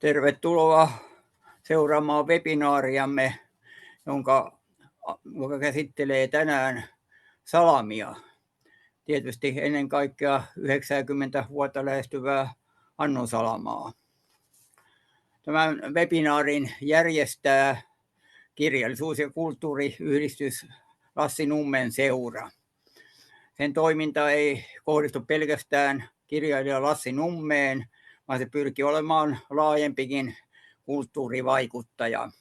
Tervetuloa seuraamaan webinaariamme, joka käsittelee tänään salamia. Tietysti ennen kaikkea 90 vuotta lähestyvää Hannu Salamaa. Tämän webinaarin järjestää Kirjallisuus- ja kulttuuriyhdistys Lassi Nummen seura. Sen toiminta ei kohdistu pelkästään kirjailija Lassi Nummeen, vaan se pyrkii olemaan laajempikin kulttuurivaikuttaja.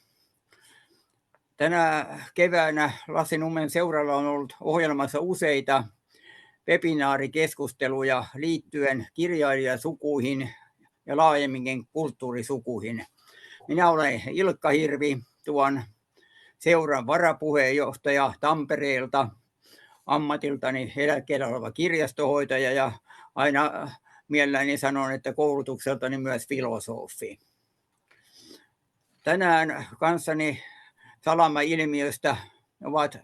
Tänä keväänä Lassi Nummen seuralla on ollut ohjelmassa useita webinaarikeskusteluja liittyen kirjailijasukuihin ja laajemminkin kulttuurisukuihin. Minä olen Ilkka Hirvi, tuon seuran varapuheenjohtaja Tampereelta, ammatiltani eläkkeellä oleva kirjastohoitaja ja aina mielelläni sanon, että koulutukseltani myös filosofi. Tänään kanssani salama-ilmiöstä ovat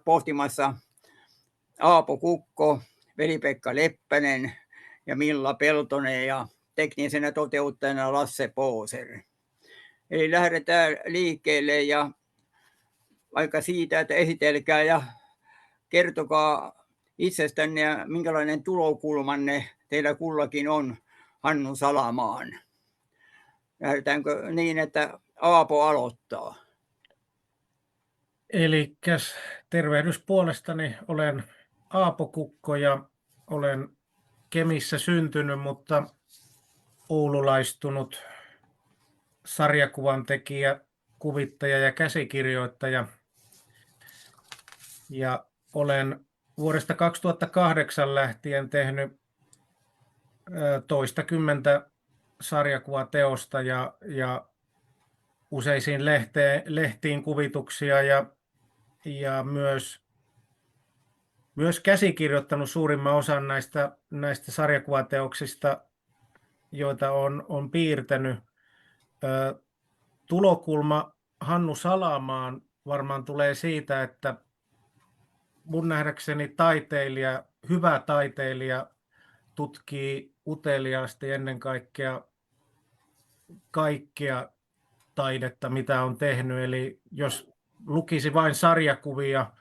pohtimassa Aapo Kukko, Veli-Pekka Leppänen ja Milla Peltonen ja teknisenä toteuttajana Lasse Pooser. Eli lähdetään liikkeelle ja vaikka siitä, että esitelkää ja kertokaa itsestänne ja minkälainen tulokulmanne teillä kullakin on Hannu Salamaan. Lähdetäänkö niin, että Aapo aloittaa? Elikkäs tervehdys puolestani, olen Aapo Kukko ja olen Kemissä syntynyt, mutta oululaistunut sarjakuvan tekijä, kuvittaja ja käsikirjoittaja. Ja olen vuodesta 2008 lähtien tehnyt toistakymmentä sarjakuvateosta ja useisiin lehtiin kuvituksia ja myös käsikirjoittanut suurimman osan näistä sarjakuvateoksista, joita on piirtänyt. Tulokulma Hannu Salamaan varmaan tulee siitä, että mun nähdäkseni hyvä taiteilija tutkii uteliaasti ennen kaikkea kaikkea taidetta, mitä on tehnyt. Eli jos lukisi vain sarjakuvia,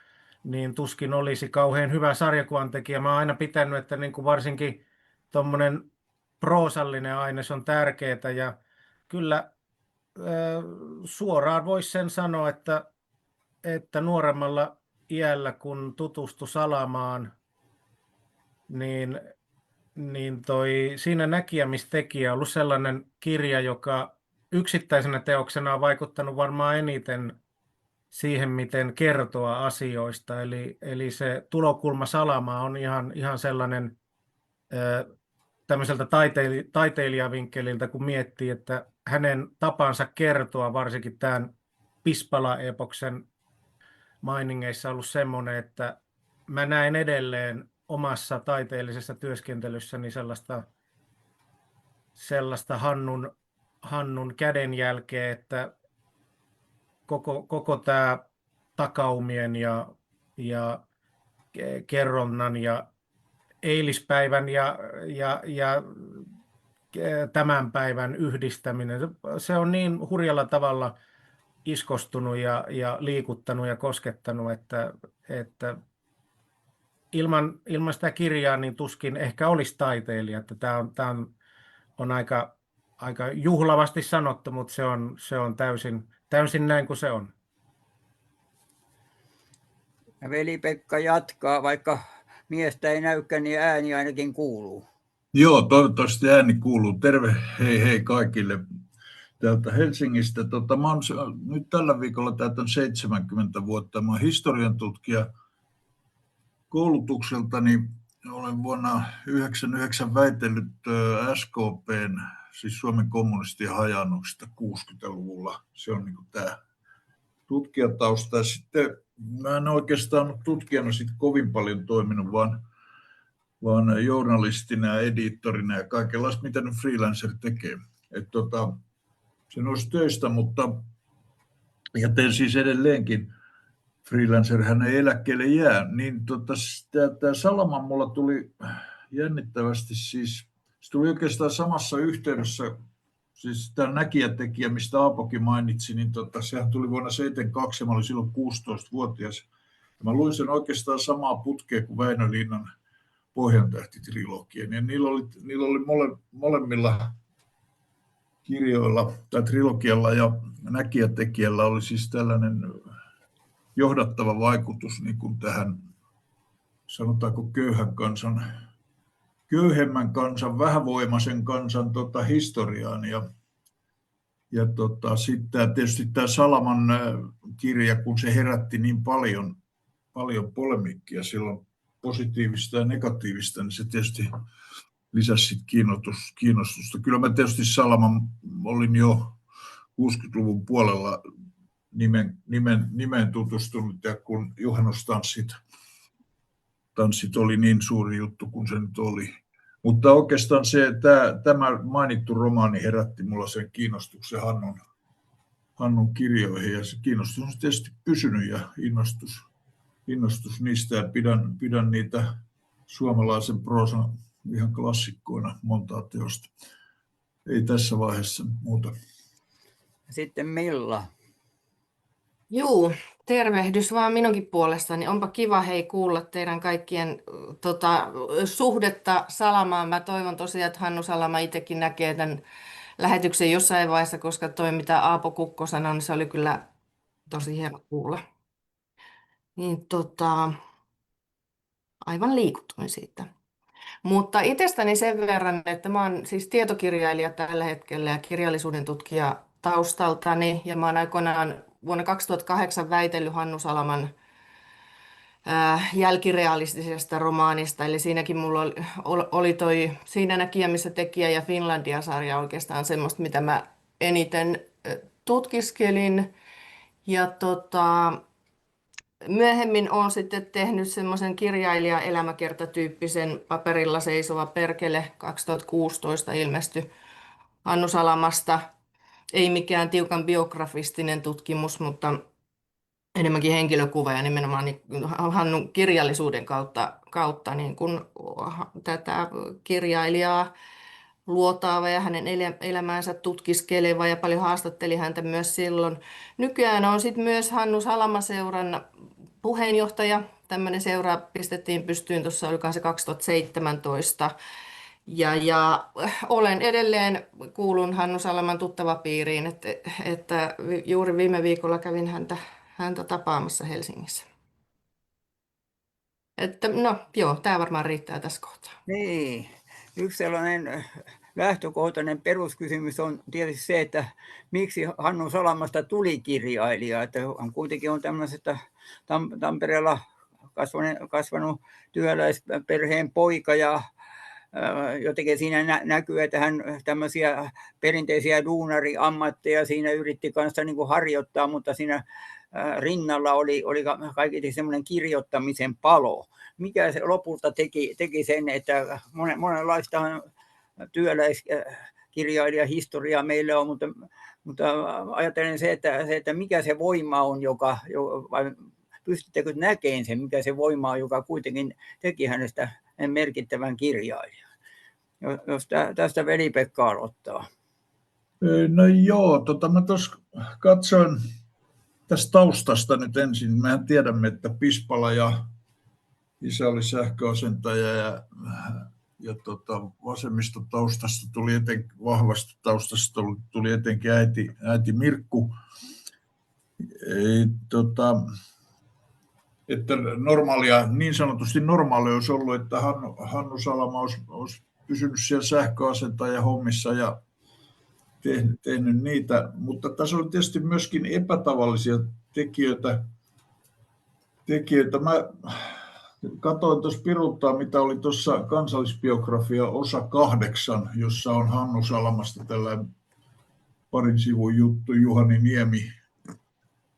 niin tuskin olisi kauhean hyvä sarjakuvan tekijä. Mä oon aina pitänyt, että niin kuin varsinkin tuommoinen proosallinen aines on tärkeää. Ja kyllä suoraan voisi sen sanoa, että nuoremmalla iällä, kun tutustui Salamaan, niin siinä Näkijämistekijä on ollut sellainen kirja, joka yksittäisenä teoksena on vaikuttanut varmaan eniten siihen, miten kertoa asioista. Eli se tulokulma Salamaa on ihan sellainen tämmöiseltä taiteilijavinkkeliltä, kun miettii, että hänen tapansa kertoa, varsinkin tämän Pispala-epoksen mainingeissa on ollut semmoinen, että mä näen edelleen omassa taiteellisessa työskentelyssäni sellaista Hannun kädenjälkeä, että koko tämä takaumien ja kerronnan ja eilispäivän ja tämän päivän yhdistäminen, se on niin hurjalla tavalla iskostunut ja liikuttanut ja koskettanut, että ilman sitä kirjaa niin tuskin ehkä olisi taiteilija. Tämä on aika juhlavasti sanottu, mutta se on täysin näin kuin se on. Ja Veli-Pekka jatkaa, vaikka miestä ei näykään, niin ääni ainakin kuuluu. Joo, toivottavasti ääni kuuluu. Terve hei kaikille täältä Helsingistä. Mä oon nyt tällä viikolla täytän 70 vuotta. Mä oon historian tutkija koulutukseltani. Olen vuonna 1999 väitellyt SKP:n, siis Suomen kommunistien hajaannuksesta 60-luvulla. Se on niin kuin tämä tutkijatausta. Ja sitten mä en oikeastaan ole tutkijana sit kovin paljon toiminut, vaan journalistina ja editorina ja kaikenlaista, mitä nyt freelancer tekee. Se nousi töistä, mutta ja teen siis edelleenkin. Freelancer hän ei eläkkeelle jää. Niin tämä Salama mulla tuli jännittävästi siis, se tuli oikeastaan samassa yhteydessä, siis tämä näkijätekijä, mistä Aapokin mainitsi, niin sehän tuli vuonna 1972 ja mä olin silloin 16-vuotias. Ja mä luin sen oikeastaan samaa putkea kuin Väinö Linnan Pohjantähti-trilogian. Ja niillä oli molemmilla kirjoilla tai trilogialla ja näkijätekijällä oli siis tällainen johdattava vaikutus niin kuin tähän, sanotaanko köyhemmän kansan, vähävoimaisen kansan historiaan. Ja sitten tietysti tämä Salaman kirja, kun se herätti niin paljon polemiikkia silloin, positiivista ja negatiivista, niin se tietysti lisäsi kiinnostusta. Kyllä mä tietysti Salaman olin jo 60-luvun puolella nimeen tutustunut, ja kun juhannustanssit oli niin suuri juttu kuin se nyt oli. Mutta oikeastaan tämä mainittu romaani herätti mulla sen kiinnostuksen Hannun kirjoihin, ja se kiinnostus on tietysti pysynyt ja innostus niistä, ja pidän niitä suomalaisen proosan ihan klassikkoina montaa teosta. Ei tässä vaiheessa muuta. Sitten Milla. Juu, tervehdys vaan minunkin puolestani. Onpa kiva kuulla teidän kaikkien suhdetta Salamaan. Mä toivon tosiaan, että Hannu Salama itsekin näkee tämän lähetyksen jossain vaiheessa, koska toi mitä Aapo Kukko sanoi, niin se oli kyllä tosi hieno kuulla. Niin aivan liikutuin siitä. Mutta itsestäni sen verran, että mä oon siis tietokirjailija tällä hetkellä ja kirjallisuuden tutkija taustaltani, ja mä oon aikoinaan vuonna 2008 väitellyt Hannu Salaman jälkirealistisesta romaanista, eli siinäkin mulla oli toi Siinä näkijä, missä tekijä ja Finlandia-sarja oikeastaan semmoista, mitä mä eniten tutkiskelin. Ja myöhemmin olen sitten tehnyt semmoisen kirjailija-elämäkertatyyppisen Paperilla seisova perkele 2016 ilmestyi Hannu Salamasta. Ei mikään tiukan biografistinen tutkimus, mutta enemmänkin henkilökuva ja nimenomaan Hannun kirjallisuuden kautta niin kun tätä kirjailijaa luotaava ja hänen elämäänsä tutkiskeleva, ja paljon haastatteli häntä myös silloin. Nykyään on sitten myös Hannu Salama-seuran puheenjohtaja. Tämmöinen seura pistettiin pystyyn tuossa, olikohan se 2017. Ja olen edelleen kuulun Hannu Salaman tuttavapiiriin, että juuri viime viikolla kävin häntä tapaamassa Helsingissä. Että tämä varmaan riittää tässä kohtaa. Niin, yksi sellainen lähtökohtainen peruskysymys on tietysti se, että miksi Hannu Salamasta tuli kirjailija. Että hän kuitenkin on tämmöisestä Tampereella kasvanut työläisperheen poika, ja jotenkin siinä näkyy, että hän tämmöisiä perinteisiä duunariammatteja siinä yritti kanssa niin kuin harjoittaa, mutta siinä rinnalla oli kaiketi semmoinen kirjoittamisen palo. Mikä se lopulta teki sen, että monenlaista työläiskirjailijahistoriaa meillä on, mutta ajattelen se, että mikä se voima on, vai pystyttekö näkemään sen, mikä se voima on, joka kuitenkin teki hänestä merkittävän kirjailijan. Jos tästä Veli-Pekka aloittaa. No joo, mä tuossa katsoin tästä taustasta nyt ensin. Mehän tiedämme, että Pispala ja isä oli sähköasentaja ja vasemmistotaustasta vahvasta taustasta tuli etenkin äiti Mirkku. Että niin sanotusti normaalia olisi ollut, että Hannu Salama olisi pysynyt siellä sähköasentajan hommissa ja tehnyt niitä, mutta tässä oli tietysti myöskin epätavallisia tekijöitä. Mä katsoin tuossa piruttaa, mitä oli tuossa kansallisbiografia osa 8, jossa on Hannu Salamasta tällainen parin sivun juttu, Juhani Niemi,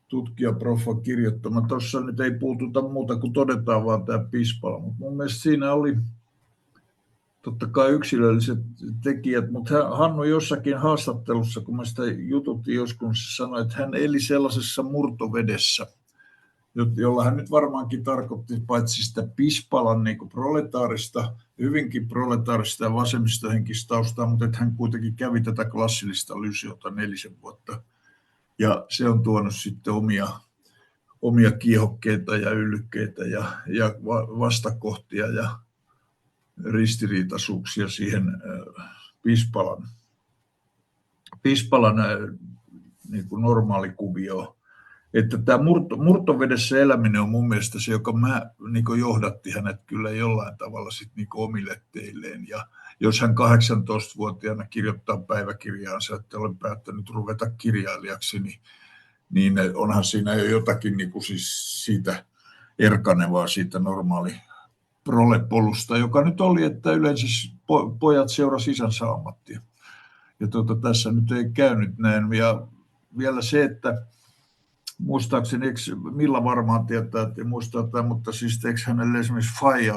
tutkijaproffa kirjoittama. Tuossa nyt ei puututa muuta kuin todetaan vaan tämä Pispala, mutta mun mielestä siinä oli totta kai yksilölliset tekijät, mutta Hannu jossakin haastattelussa, kun mä sitä jututin joskus, sanoi, että hän eli sellaisessa murtovedessä, jolla hän nyt varmaankin tarkoitti paitsi sitä Pispalan niin kuin proletaarista, hyvinkin proletaarista ja vasemmistohenkistä taustaa, mutta että hän kuitenkin kävi tätä klassillista lyseota 4 vuotta. Ja se on tuonut sitten omia kiihokkeita ja yllykkeitä ja vastakohtia ja ristiriitaisuuksia siihen Pispalan niin kuin normaalikuvioon. Että tämä murtovedessä eläminen on mun mielestä se, joka niin johdatti hänet kyllä jollain tavalla sit niin omille teilleen. Ja jos hän 18-vuotiaana kirjoittaa päiväkirjaansa, että olen päättänyt ruveta kirjailijaksi, niin onhan siinä jo jotakin niin kuin siis siitä erkanevaa, siitä normaali prolepolusta, joka nyt oli, että yleensä pojat seurasi isänsä ammattia. Ja tässä nyt ei käynyt näin. Ja vielä se, että muistaakseni, Milla varmaan tietää, että muistaa tämän, mutta siis eikö hänelle esimerkiksi Faija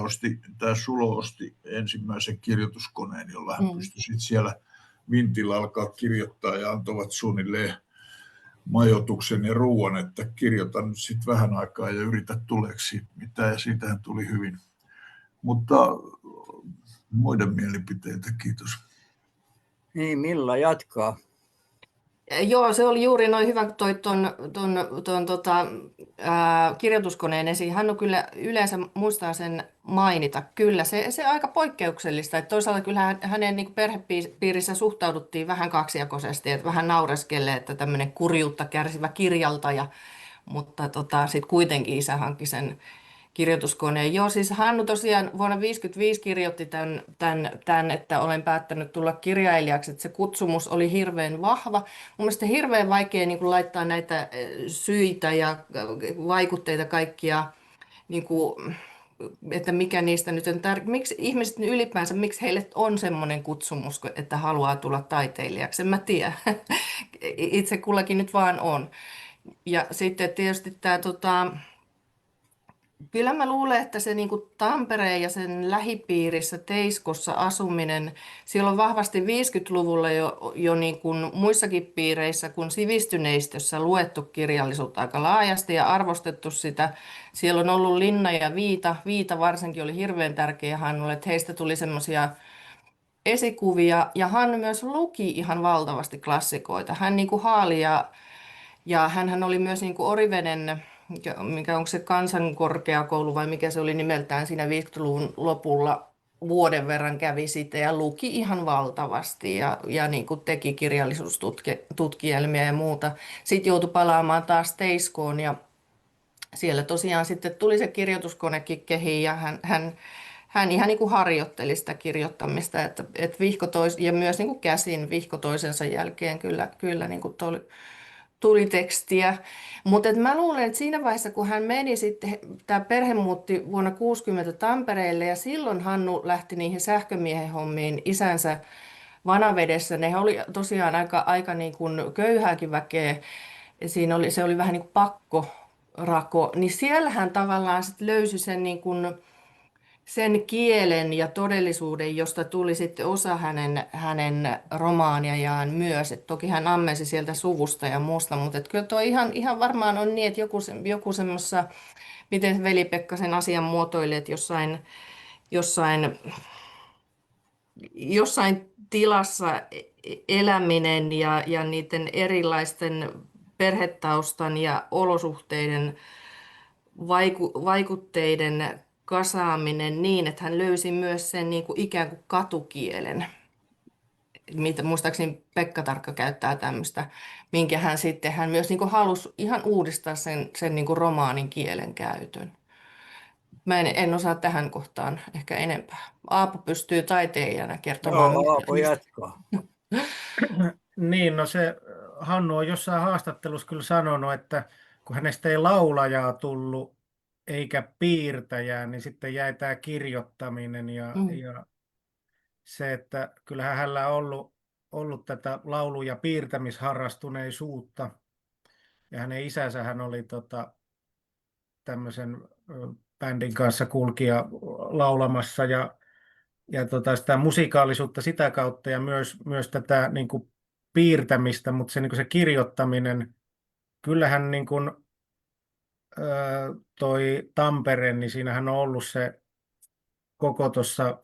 tämä Sulo osti ensimmäisen kirjoituskoneen, jolla hän pystyi sitten siellä vintillä alkaa kirjoittaa ja antoivat suunnilleen majoituksen ja ruoan, että kirjoita nyt sitten vähän aikaa ja yritä tuleeksi mitään, ja siitähän tuli hyvin. Mutta muiden mielipiteitä, kiitos. Niin, Milla jatkaa. Joo, se oli juuri noin hyvä toi kirjoituskoneen esiin. Hannu kyllä yleensä muistaa sen mainita. Kyllä, se aika poikkeuksellista. Että toisaalta kyllä hänen niin perhepiirissä suhtauduttiin vähän kaksijakoisesti, että vähän naureskelle, että tämmöinen kurjuutta kärsivä kirjaltaja, mutta sitten kuitenkin isä hankki sen kirjoituskoneen. Joo, siis Hannu tosiaan vuonna 1955 kirjoitti tämän, että olen päättänyt tulla kirjailijaksi, että se kutsumus oli hirveän vahva. Mun mielestä hirveän vaikea niin kuin laittaa näitä syitä ja vaikutteita kaikkia, niin kuin, että mikä niistä nyt on miksi ihmiset ylipäänsä, miksi heille on semmoinen kutsumus, että haluaa tulla taiteilijaksi, en mä tiedä. Itse kullakin nyt vaan on. Ja sitten tietysti tämä kyllä mä luulen, että se niin kuin Tampereen ja sen lähipiirissä Teiskossa asuminen, siellä on vahvasti 50-luvulla jo niin kuin muissakin piireissä kuin sivistyneistössä luettu kirjallisuutta aika laajasti ja arvostettu sitä. Siellä on ollut Linna ja Viita. Viita varsinkin oli hirveän tärkeä Hannulle, että heistä tuli semmoisia esikuvia. Ja Hannu myös luki ihan valtavasti klassikoita. Hän niin kuin haali ja hänhän oli myös niin kuin Oriveden, mikä onko se kansankorkeakoulu vai mikä se oli nimeltään siinä 50-luvun lopulla, vuoden verran kävi sitä ja luki ihan valtavasti ja niin kuin teki kirjallisuustutkielmia ja muuta. Sitten joutui palaamaan taas Teiskoon ja siellä tosiaan sitten tuli se kirjoituskonekin kehiin ja hän ihan niin kuin harjoitteli sitä kirjoittamista, että ja myös niin kuin käsin vihko toisensa jälkeen kyllä niin kuin tuli tekstiä. Mutta mä luulen, että siinä vaiheessa, kun hän meni sitten, tämä perhe muutti vuonna 60 Tampereelle ja silloin Hannu lähti niihin sähkömiehen hommiin isänsä Vanavedessä. Ne oli tosiaan aika niin kuin köyhääkin väkeä. Se oli vähän niin kuin pakkorako. Niin siellä hän tavallaan sitten löysi sen niin kuin sen kielen ja todellisuuden, josta tuli sitten osa hänen romaaniajaan myös. Et toki hän ammensi sieltä suvusta ja muusta, mutta kyllä tuo ihan varmaan on niin, että joku semmoisessa, miten Veli-Pekka sen asian muotoili, että jossain tilassa eläminen ja niiden erilaisten perhetaustan ja olosuhteiden vaikutteiden kasaaminen niin, että hän löysi myös sen niin kuin ikään kuin katukielen. Muistaakseni Pekka Tarkka käyttää tämmöistä, minkä hän myös niin kuin halusi ihan uudistaa sen niin kuin romaanin kielen käytön. Mä en osaa tähän kohtaan ehkä enempää. Aapo pystyy taiteilijana kertomaan. Joo, Aapo jatkaa. Niin, no se Hannu on jossain haastattelussa kyllä sanonut, että kun hänestä ei laulajaa tullut eikä piirtäjää, niin sitten jäi tämä kirjoittaminen ja se, että kyllähän hänellä on ollut tätä laulu- ja piirtämisharrastuneisuutta. Ja hänen isänsä hän oli tämmöisen bändin kanssa kulkija laulamassa ja sitä musikaalisuutta sitä kautta ja myös tätä niin kuin piirtämistä, mutta se, niin kuin se kirjoittaminen, kyllähän niin kuin, toi Tampere, niin siinähän on ollut se koko tuossa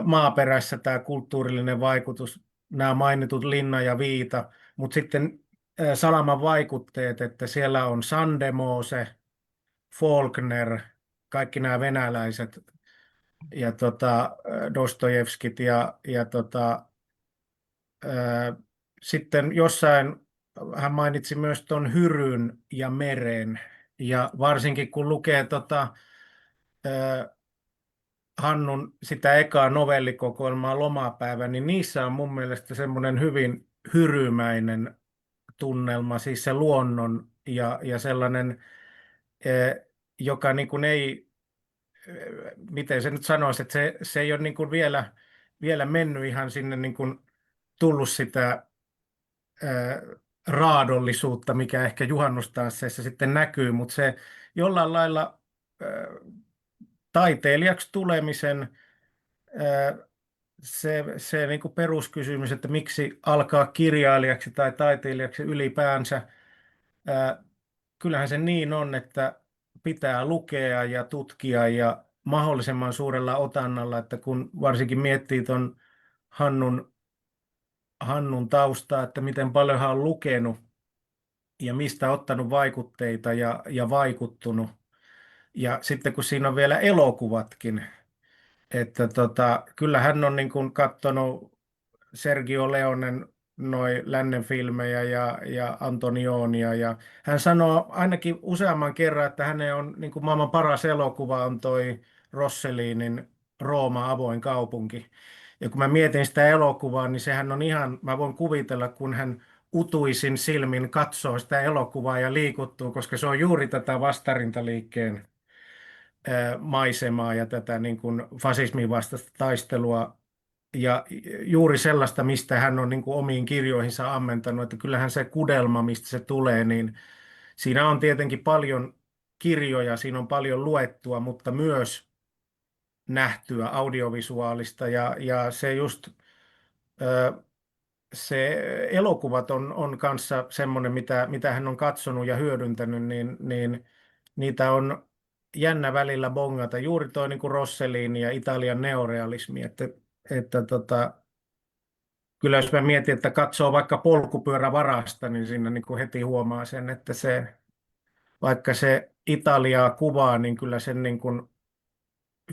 maaperässä tämä kulttuurillinen vaikutus, nämä mainitut Linna ja Viita, mutta sitten Salaman vaikutteet, että siellä on Sandemose, Faulkner, kaikki nämä venäläiset ja Dostojevskit ja sitten jossain hän mainitsi myös tuon Hyryn ja Meren ja varsinkin kun lukee Hannun sitä ekaa novellikokoelmaa Lomapäivä, niin niissä on mun mielestä semmoinen hyvin hyrymäinen tunnelma, siis se luonnon ja sellainen, joka niin kuin ei, miten se nyt sanoisi, että se ei ole niin kuin vielä mennyt ihan sinne niin kuin tullut sitä raadollisuutta, mikä ehkä juhannustansseissa sitten näkyy, mutta se jollain lailla taiteilijaksi tulemisen se niin kuin peruskysymys, että miksi alkaa kirjailijaksi tai taiteilijaksi ylipäänsä, kyllähän se niin on, että pitää lukea ja tutkia ja mahdollisimman suurella otannalla, että kun varsinkin miettii tuon Hannun taustaa, että miten paljon hän on lukenut ja mistä ottanut vaikutteita ja vaikuttunut. Ja sitten kun siinä on vielä elokuvatkin, että kyllä hän on niin kuin katsonut Sergio Leonen noi lännen filmejä ja Antonionia ja hän sanoo ainakin useamman kerran, että hänen on niin kuin maailman paras elokuva on toi Rossellinin Rooma avoin kaupunki. Ja kun mä mietin sitä elokuvaa, niin sehän on ihan, mä voin kuvitella, kun hän utuisin silmin katsoo sitä elokuvaa ja liikuttuu, koska se on juuri tätä vastarintaliikkeen maisemaa ja tätä niin kuin fasismin vastaista taistelua ja juuri sellaista, mistä hän on niin kuin omiin kirjoihinsa ammentanut, että kyllähän se kudelma, mistä se tulee, niin siinä on tietenkin paljon kirjoja, siinä on paljon luettua, mutta myös nähtyä audiovisuaalista ja se just se elokuvat on kanssa semmoinen, mitä hän on katsonut ja hyödyntänyt, niin niitä on jännä välillä bongata. Juuri toi niin kuin Rossellini ja Italian neorealismi, että kyllä jos mä mietin, että katsoo vaikka polkupyörävarasta, niin siinä niin kuin heti huomaa sen, että vaikka se Italiaa kuvaa, niin kyllä sen niin kuin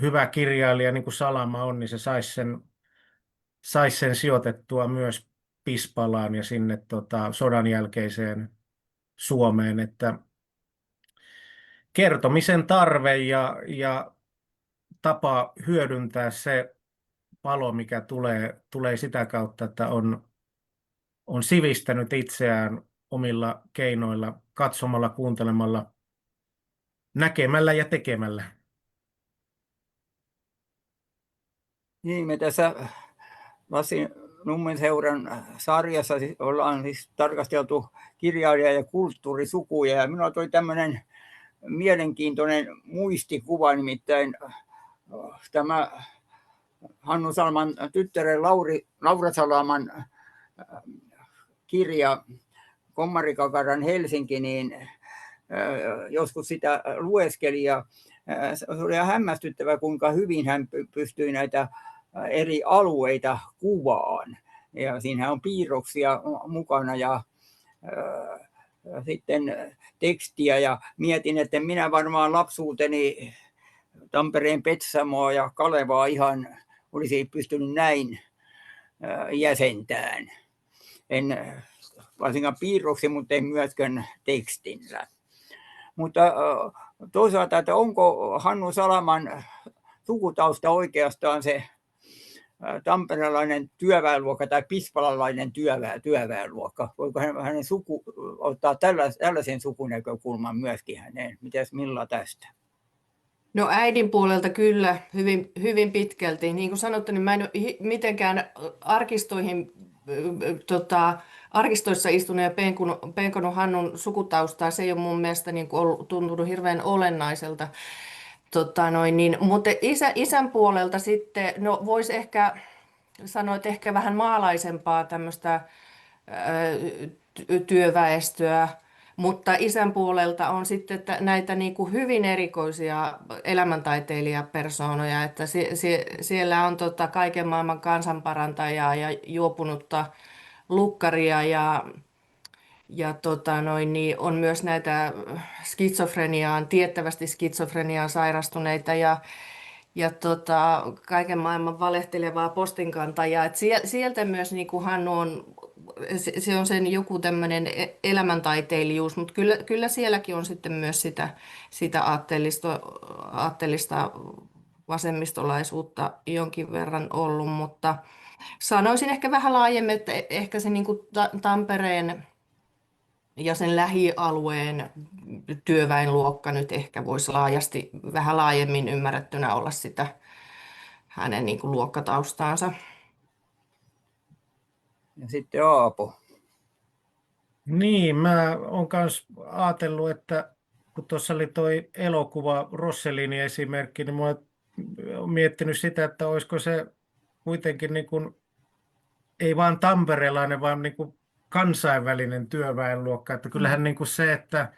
hyvä kirjailija, niin kuin Salama on, niin se saisi sen sijoitettua myös Pispalaan ja sinne sodan jälkeiseen Suomeen, että kertomisen tarve ja tapa hyödyntää se palo, mikä tulee sitä kautta, että on sivistänyt itseään omilla keinoilla, katsomalla, kuuntelemalla, näkemällä ja tekemällä. Niin, me tässä Lassi Nummenseuran sarjassa ollaan siis tarkasteltu kirjailija- ja kulttuurisukuja, ja minulla tuli tämmöinen mielenkiintoinen muistikuva, nimittäin tämä Hannu Salaman tyttären Laura Salaman kirja Kommarikakaran Helsinki, niin joskus sitä lueskeli ja se oli hämmästyttävä, kuinka hyvin hän pystyi näitä eri alueita kuvaan. Ja siinä on piirroksia mukana ja sitten tekstiä ja mietin, että minä varmaan lapsuuteni Tampereen Petsamoa ja Kalevaa ihan olisi pystynyt näin jäsentämään. En varsinkaan piirroksia, mutta en myöskään tekstillä. Mutta toisaalta, että onko Hannu Salaman sukutausta oikeastaan se tamperelainen työväenluokka tai pispalalainen työväenluokka? Voiko hänen suku ottaa tällaisen sukunäkökulman myöskin häneen? Mitäs Milla tästä? No äidin puolelta kyllä, hyvin, hyvin pitkälti. Niin kuin sanottu, niin mä en ole mitenkään arkistoissa istunut ja penkonut Hannun sukutaustaa. Se ei ole mun mielestä niin kuin tuntunut hirveän olennaiselta. Mutta isän puolelta sitten, no voisi ehkä sanoa, että ehkä vähän maalaisempaa tämmöistä työväestöä. Mutta isän puolelta on sitten näitä niin kuin hyvin erikoisia elämäntaiteilijapersoonoja, että siellä on kaiken maailman kansanparantajaa ja juopunutta lukkaria ja niin on myös näitä tiettävästi skitsofreniaan sairastuneita ja kaiken maailman valehtelevaa postinkantajaa. Et sieltä myös niin kuin Hannu on, se on sen joku tämmöinen elämäntaiteilijuus, mutta kyllä sielläkin on sitten myös sitä aatteellista vasemmistolaisuutta jonkin verran ollut, mutta sanoisin ehkä vähän laajemmin, että ehkä se niin kuin Tampereen ja sen lähialueen työväenluokka nyt ehkä voisi vähän laajemmin ymmärrettynä olla sitä hänen niin kuin luokkataustaansa. Ja sitten Aapo. Niin, mä oon myös ajatellut, että kun tuossa oli toi elokuva Rossellini esimerkki, niin mä oon miettinyt sitä, että olisiko se kuitenkin niin kuin, ei vaan tamperelainen, vaan niin kuin kansainvälinen työväenluokka. Että kyllähän niin kuin se, että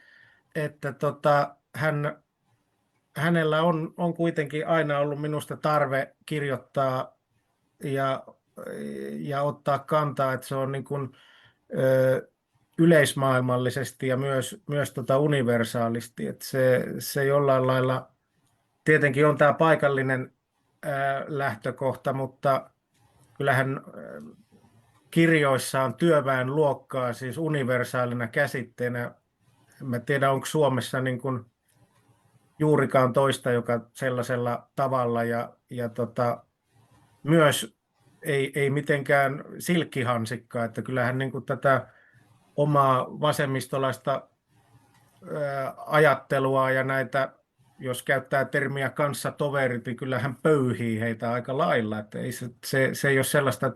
hänellä on kuitenkin aina ollut minusta tarve kirjoittaa ja ottaa kantaa, että se on niin kuin, yleismaailmallisesti ja myös universaalisti. Että se jollain lailla tietenkin on tämä paikallinen lähtökohta, mutta kyllähän kirjoissaan työväenluokkaa siis universaalina käsitteenä. Mä tiedän, onko Suomessa niin kuin juurikaan toista, joka sellaisella tavalla ja myös ei mitenkään silkkihansikkaa, että kyllähän niin kuin tätä omaa vasemmistolaista ajattelua ja näitä, jos käyttää termiä kanssatoverit, niin kyllähän pöyhii heitä aika lailla, että ei se ei ole sellaista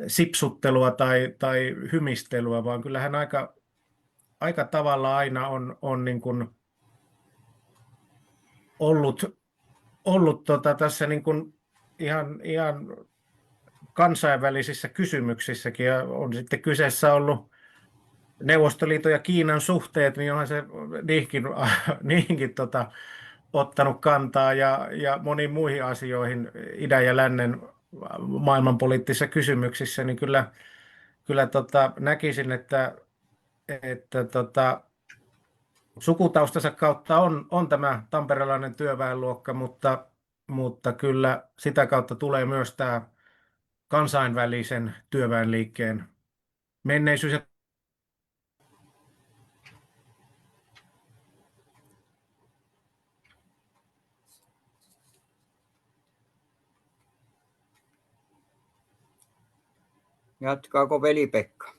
sipsuttelua tai hymistelyä, vaan kyllähän aika tavalla aina on niin kuin ollut tässä niin kuin ihan kansainvälisissä kysymyksissäkin, ja on sitten kyseessä ollut Neuvostoliiton ja Kiinan suhteet, niin onhan se niihinkin ottanut kantaa ja moniin muihin asioihin idän ja lännen maailmanpoliittisissa kysymyksissä, niin kyllä näkisin, että sukutaustansa kautta on tämä tamperelainen työväenluokka, mutta kyllä sitä kautta tulee myös tämä kansainvälisen työväenliikkeen menneisyys ja Jatkaako Veli-Pekka?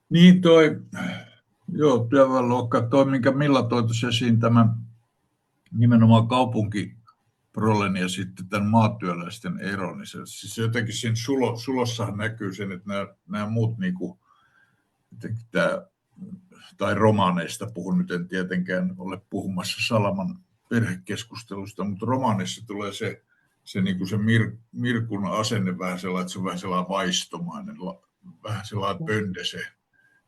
Niin työväenluokka, minkä Milla toi tuossa esiin, tämä nimenomaan kaupunkiprolen ja sitten tämän maatyöläisten ero, niin siis jotenkin siinä sulossahan näkyy sen, että nämä muut, niin kuin, tai romaaneista puhun nyt, en tietenkään ole puhumassa Salaman perhekeskustelusta, mutta romaaneissa tulee se, niin kuin se Mirkun asenne vähän sellainen, että se on vähän sellainen vaistomainen, vähän sellainen pöndese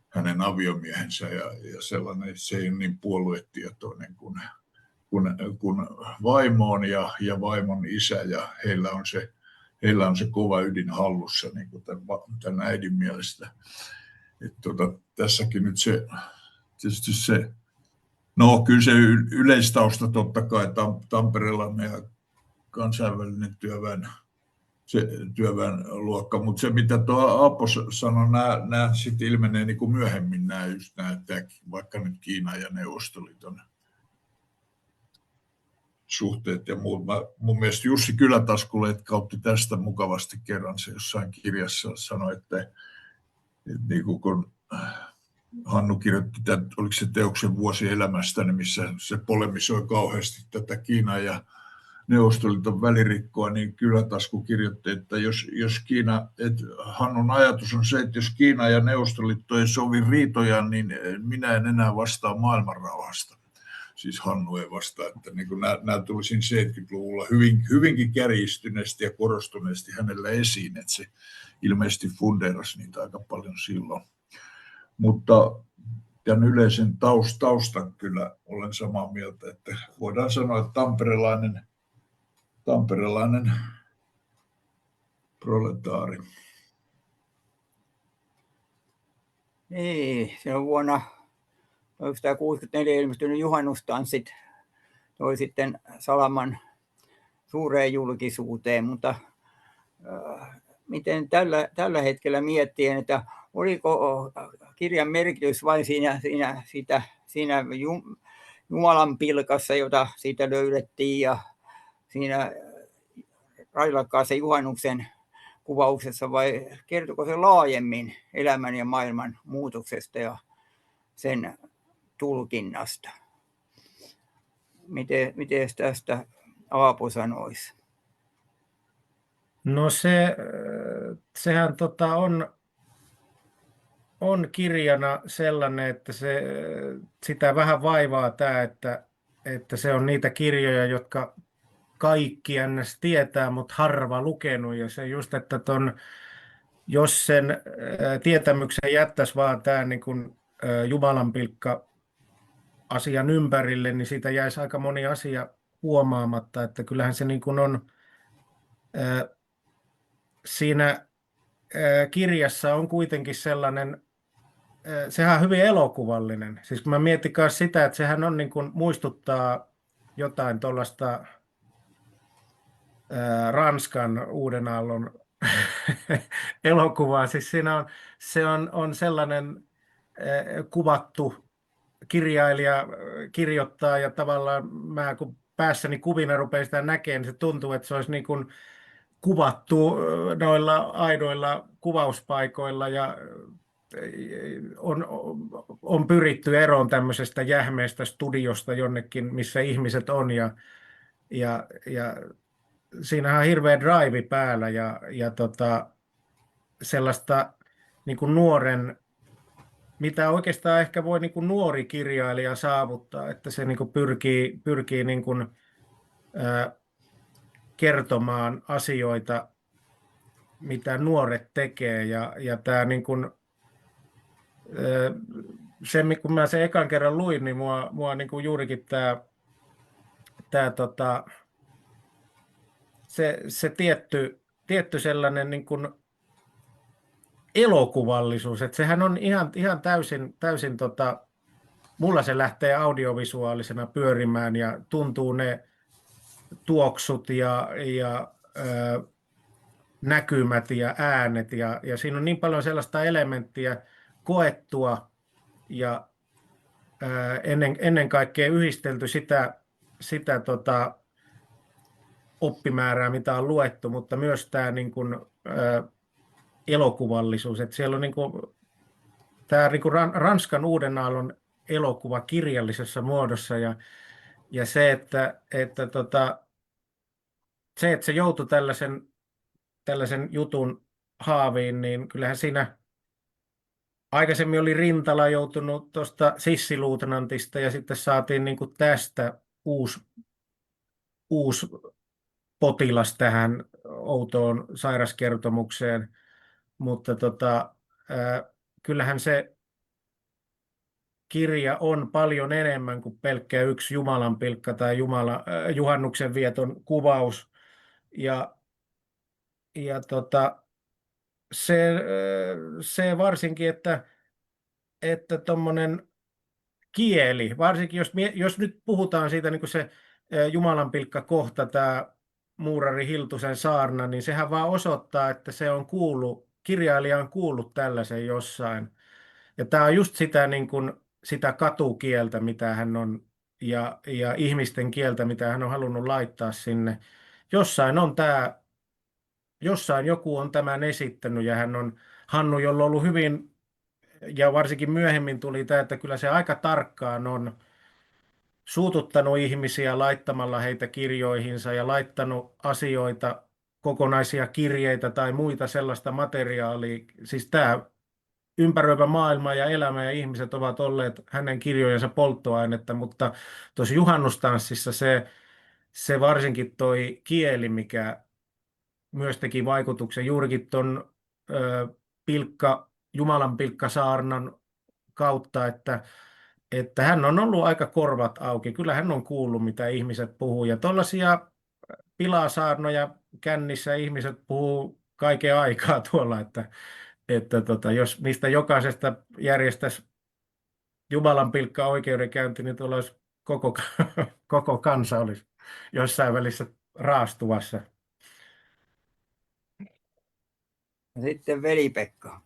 hänen aviomiehensä ja sellainen, että se ei ole niin puoluetietoinen kuin vaimo on ja vaimon isä, ja heillä on se kova ydin hallussa niin kuin tämän äidin mielestä. Tässäkin nyt tietysti kyllä se yleistausta totta kai Tampereella ja kansainvälinen työväenluokka, mutta se mitä tuo Aapo sanoi, nämä sitten ilmenee niin kuin myöhemmin vaikka nyt Kiinan ja Neuvostoliiton suhteet ja muut. Mun mielestä Jussi Kylätaskuletka otti tästä mukavasti kerran, se jossain kirjassa sanoi, että niin kun Hannu kirjoitti, oliko se teoksen Vuosi elämästä, niin missä se polemisoi kauheasti tätä Kiinan ja Neuvostoliiton välirikkoa, niin Kylätasku kirjoitti, että jos Kiina, että Hannun ajatus on se, että jos Kiina ja Neuvostoliitto ei sovi riitojaan, niin minä en enää vastaa maailmanrauhasta. Siis Hannu ei vastaa, että niin nämä tuli siinä 70-luvulla hyvinkin kärjistyneesti ja korostuneesti hänellä esiin, että se ilmeisesti fundeerasi niitä aika paljon silloin. Mutta tämän yleisen taustan kyllä olen samaa mieltä, että voidaan sanoa, että tamperelainen proletaari. Niin, se on vuonna 1964 ilmestynyt juhannustanssit toi sitten Salaman suureen julkisuuteen, mutta miten tällä hetkellä miettien, että oliko kirjan merkitys vain siinä Jumalan pilkassa, jota siitä löydettiin, ja siinä railakkaassa juhannuksen kuvauksessa, vai kertoko se laajemmin elämän ja maailman muutoksesta ja sen tulkinnasta? Miten tästä Aapo sanoisi? No sehän on kirjana sellainen, että sitä vähän vaivaa tämä, että se on niitä kirjoja, jotka kaikki ns. Tietää, mutta harva lukenut. Ja se just, että jos sen tietämyksen jättäisi vaan tämä niin kuin Jumalan pilkka asian ympärille, niin siitä jäisi aika moni asia huomaamatta. Että kyllähän se niin kuin on siinä kirjassa on kuitenkin sellainen, sehän on hyvin elokuvallinen. Siis kun mä mietin myös sitä, että sehän on niin kuin, muistuttaa jotain tuollaista Ranskan uuden aallon elokuvaa. Siis siinä on sellainen kuvattu kirjailija kirjoittaa ja tavallaan mä kun päässäni kuvina rupean sitä näkemään, niin se tuntuu, että se olisi niin kuin kuvattu noilla aidoilla kuvauspaikoilla ja on pyritty eroon tämmöisestä jähmeestä studiosta jonnekin, missä ihmiset on ja siinähän on hirveä drive päällä ja sellaista niin kuin nuoren, mitä oikeastaan ehkä voi niin kuin nuori kirjailija saavuttaa, että se niin kuin pyrkii niin kuin, kertomaan asioita, mitä nuoret tekee ja tämä niin kuin, se, kun mä sen ekan kerran luin, niin mua niin kuin juurikin se tietty sellainen niin kuin elokuvallisuus, että sehän on ihan täysin mulla se lähtee audiovisuaalisena pyörimään ja tuntuu ne tuoksut ja näkymät ja äänet ja siinä on niin paljon sellaista elementtiä koettua ja ennen kaikkea yhdistelty sitä oppimäärää, mitä on luettu, mutta myös tämä niin kuin, elokuvallisuus, että siellä on niin kuin, tämä niin kuin Ranskan uuden aallon elokuva kirjallisessa muodossa ja se, että se joutui tällaisen jutun haaviin, niin kyllähän siinä aikaisemmin oli Rintala joutunut tuosta sissiluutnantista ja sitten saatiin niin kuin tästä uusi potilas tähän outoon sairaskertomukseen, mutta kyllähän se kirja on paljon enemmän kuin pelkkä yksi jumalanpilkka tai juhannuksen vieton kuvaus ja se varsinkin, että tommonen kieli, varsinkin jos nyt puhutaan siitä niin kuin se jumalanpilkka kohta, tämä muurari Hiltusen saarna, niin sehän vaan osoittaa, että se on kirjailija on kuullut tällaisen jossain. Ja tämä on just sitä, niin kuin, sitä katukieltä, mitä hän on, ja ihmisten kieltä, mitä hän on halunnut laittaa sinne. Jossain joku on tämän esittänyt, ja Hannu, jolla on ollut hyvin, ja varsinkin myöhemmin tuli tämä, että kyllä se aika tarkkaan on suututtanut ihmisiä laittamalla heitä kirjoihinsa ja laittanut asioita, kokonaisia kirjeitä tai muita sellaista materiaalia. Siis tämä ympäröivä maailma ja elämä ja ihmiset ovat olleet hänen kirjojensa polttoainetta, mutta tuossa juhannustanssissa se varsinkin toi kieli, mikä myös teki vaikutuksen juurikin tuon Jumalan pilkkasaarnan kautta, että hän on ollut aika korvat auki. Kyllä hän on kuullut, mitä ihmiset puhuu. Ja tuollaisia pilasaarnoja kännissä ihmiset puhuu kaiken aikaa tuolla, että jos mistä jokaisesta järjestäisi Jumalan pilkka oikeudenkäynti, niin tuolla olisi koko kansa olisi jossain välissä raastuvassa. Sitten Veli-Pekka.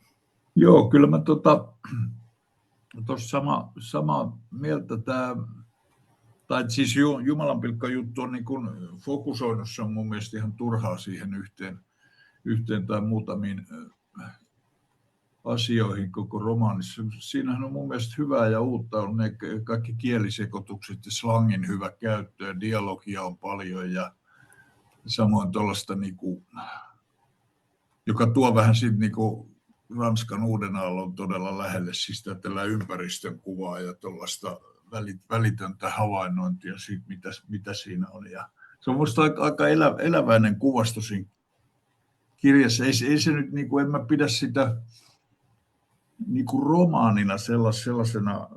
Joo, kyllä mä tuossa sama mieltä tämä, tai siis Jumalanpilkka juttu on niin kuin fokusoinut, se on mun mielestä ihan turhaa siihen yhteen tai muutamiin asioihin koko romaanissa. Siinähän on mun mielestä hyvää ja uutta on ne kaikki kielisekoitukset ja slangin hyvä käyttö ja dialogia on paljon ja samoin tuollaista, niinku, joka tuo vähän siitä niinku Ranskan Uudenaallon todella lähelle, siis tällä ympäristön kuvaa ja tuollaista välitöntä havainnointia siitä, mitä siinä on. Ja se on minusta aika eläväinen kuvasto siinä kirjassa. Ei se nyt, niinku, en mä pidä sitä niinku romaanina sellaisena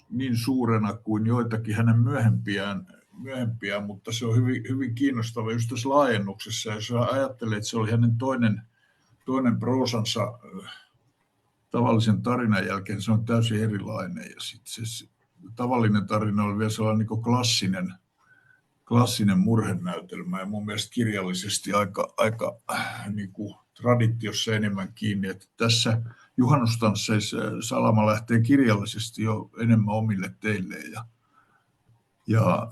niin suurena kuin joitakin hänen myöhempiään, mutta se on hyvin kiinnostava just tässä laajennuksessa. Jos ajattelee, että se oli hänen toinen proosansa tavallisen tarinan jälkeen, se on täysin erilainen. Ja sitten se tavallinen tarina oli vielä sellainen niin klassinen murhenäytelmä ja mun mielestä kirjallisesti aika niin kuin traditiossa enemmän kiinni. Että tässä juhannustansseissa Salama lähtee kirjallisesti jo enemmän omille teilleen ja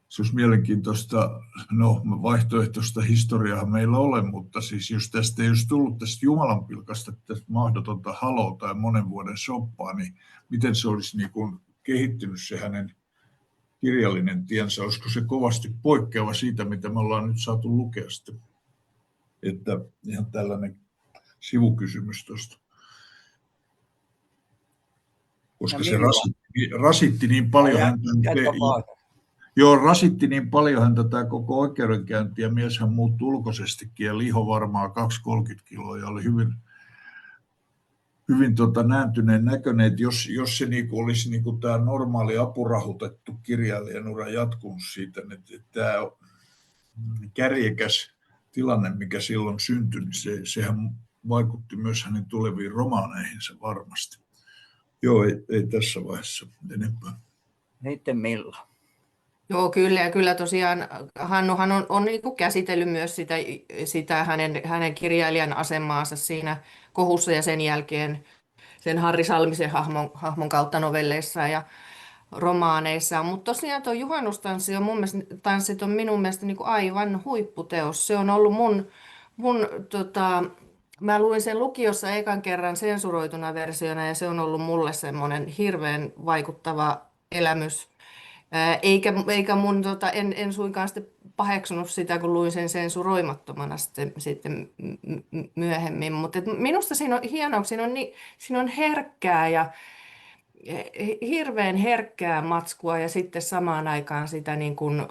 se olisi mielenkiintoista, no vaihtoehtoista historiaa meillä ole, mutta siis jos tästä ei olisi tullut tästä Jumalanpilkasta tästä mahdotonta haloo tai monen vuoden soppaa, niin miten se olisi niin kuin kehittynyt se hänen kirjallinen tiensä, olisiko se kovasti poikkeava siitä, mitä me ollaan nyt saatu lukea sitten. Että ihan tällainen sivukysymys tuosta. Koska se rasitti niin paljon häntä. Joo, rasitti niin paljon häntä tämä koko oikeudenkäynti ja mieshän muuttui ulkoisestikin ja liho varmaan 2-30 kiloa ja oli hyvin nääntyneen näköinen, että jos se niinku olisi niinku tämä normaali apurahoitettu kirjailijan ura jatkunut siitä, että tämä kärjekäs tilanne, mikä silloin syntyi, niin sehän vaikutti myös hänen tuleviin romaaneihinsa varmasti. Joo, ei tässä vaiheessa enempää. Sitten Milla. Joo, kyllä. Ja kyllä tosiaan Hannuhan on niin kuin käsitellyt myös sitä hänen kirjailijan asemaansa siinä kohussa ja sen jälkeen sen Harri Salmisen hahmon kautta novelleissa ja romaaneissa. Mutta tosiaan tuo Juhannustanssi on minun mielestä niin kuin aivan huipputeos. Se on ollut mä luin sen lukiossa ekan kerran sensuroituna versiona ja se on ollut mulle semmoinen hirveän vaikuttava elämys. Eikä mun, en suinkaan sitten paheksunut sitä, kun luin sen sensuroimattomana sitten myöhemmin. Mutta minusta siinä on hienoa, siinä on herkkää ja hirveän herkkää matskua ja sitten samaan aikaan sitä niin kuin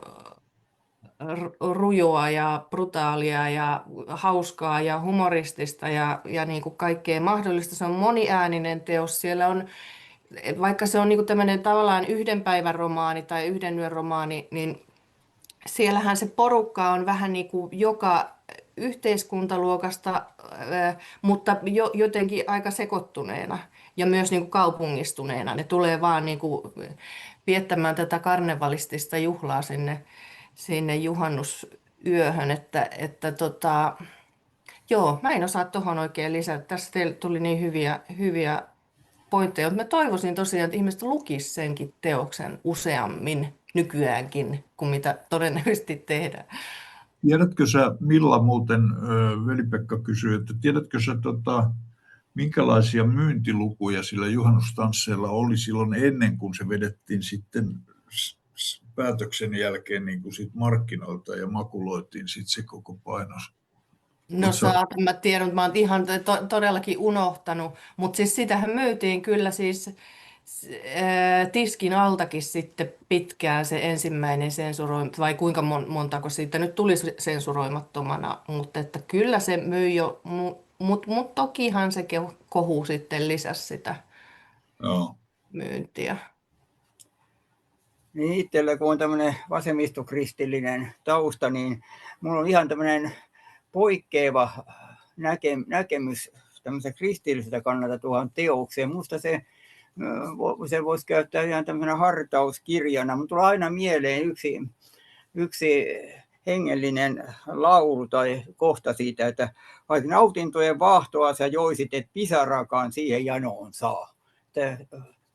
rujoa ja brutaalia ja hauskaa ja humoristista ja niin kuin kaikkea mahdollista. Se on moniääninen teos. Siellä on, vaikka se on niin kuin tämmöinen tavallaan yhden päivän romaani tai yhden yön romaani, niin siellähän se porukka on vähän niin kuin joka yhteiskuntaluokasta, mutta jotenkin aika sekoittuneena ja myös niin kuin kaupungistuneena. Ne tulee vaan niin kuin viettämään tätä karnevalistista juhlaa sinne juhannusyöhön, joo, mä en osaa tuohon oikein lisätä. Tässä teille tuli niin hyviä pointteja, mutta mä toivoisin tosiaan, että ihmiset lukisivat senkin teoksen useammin nykyäänkin kuin mitä todennäköisesti tehdään. Tiedätkö sä, Milla muuten, Veli-Pekka kysyi, että tiedätkö sä, minkälaisia myyntilukuja sillä juhannustansseilla oli silloin ennen kuin se vedettiin sitten päätöksen jälkeen niin kuin sit markkinoilta ja makuloitiin sit se koko painos? No mä tiedän, että mä oon ihan todellakin unohtanut, mutta siis sitähän myytiin kyllä siis tiskin altakin sitten pitkään se ensimmäinen vai kuinka montako siitä nyt tuli sensuroimattomana, mutta että kyllä se myi jo Mut tokihan se kohu sitten lisäsi sitä Joo. myyntiä. Niin itsellä, kun on tämmöinen vasemmistokristillinen tausta, niin mulla on ihan tämmöinen poikkeava näkemys tämmöisen kristilliseltä kannalta tuohon teokseen. Musta se voisi käyttää ihan tämmöisenä hartauskirjana. Mun tulee aina mieleen yksi hengellinen laulu tai kohta siitä, että vaikka nautintojen vaahtoa sä joisit, et pisarakaan siihen janoon saa.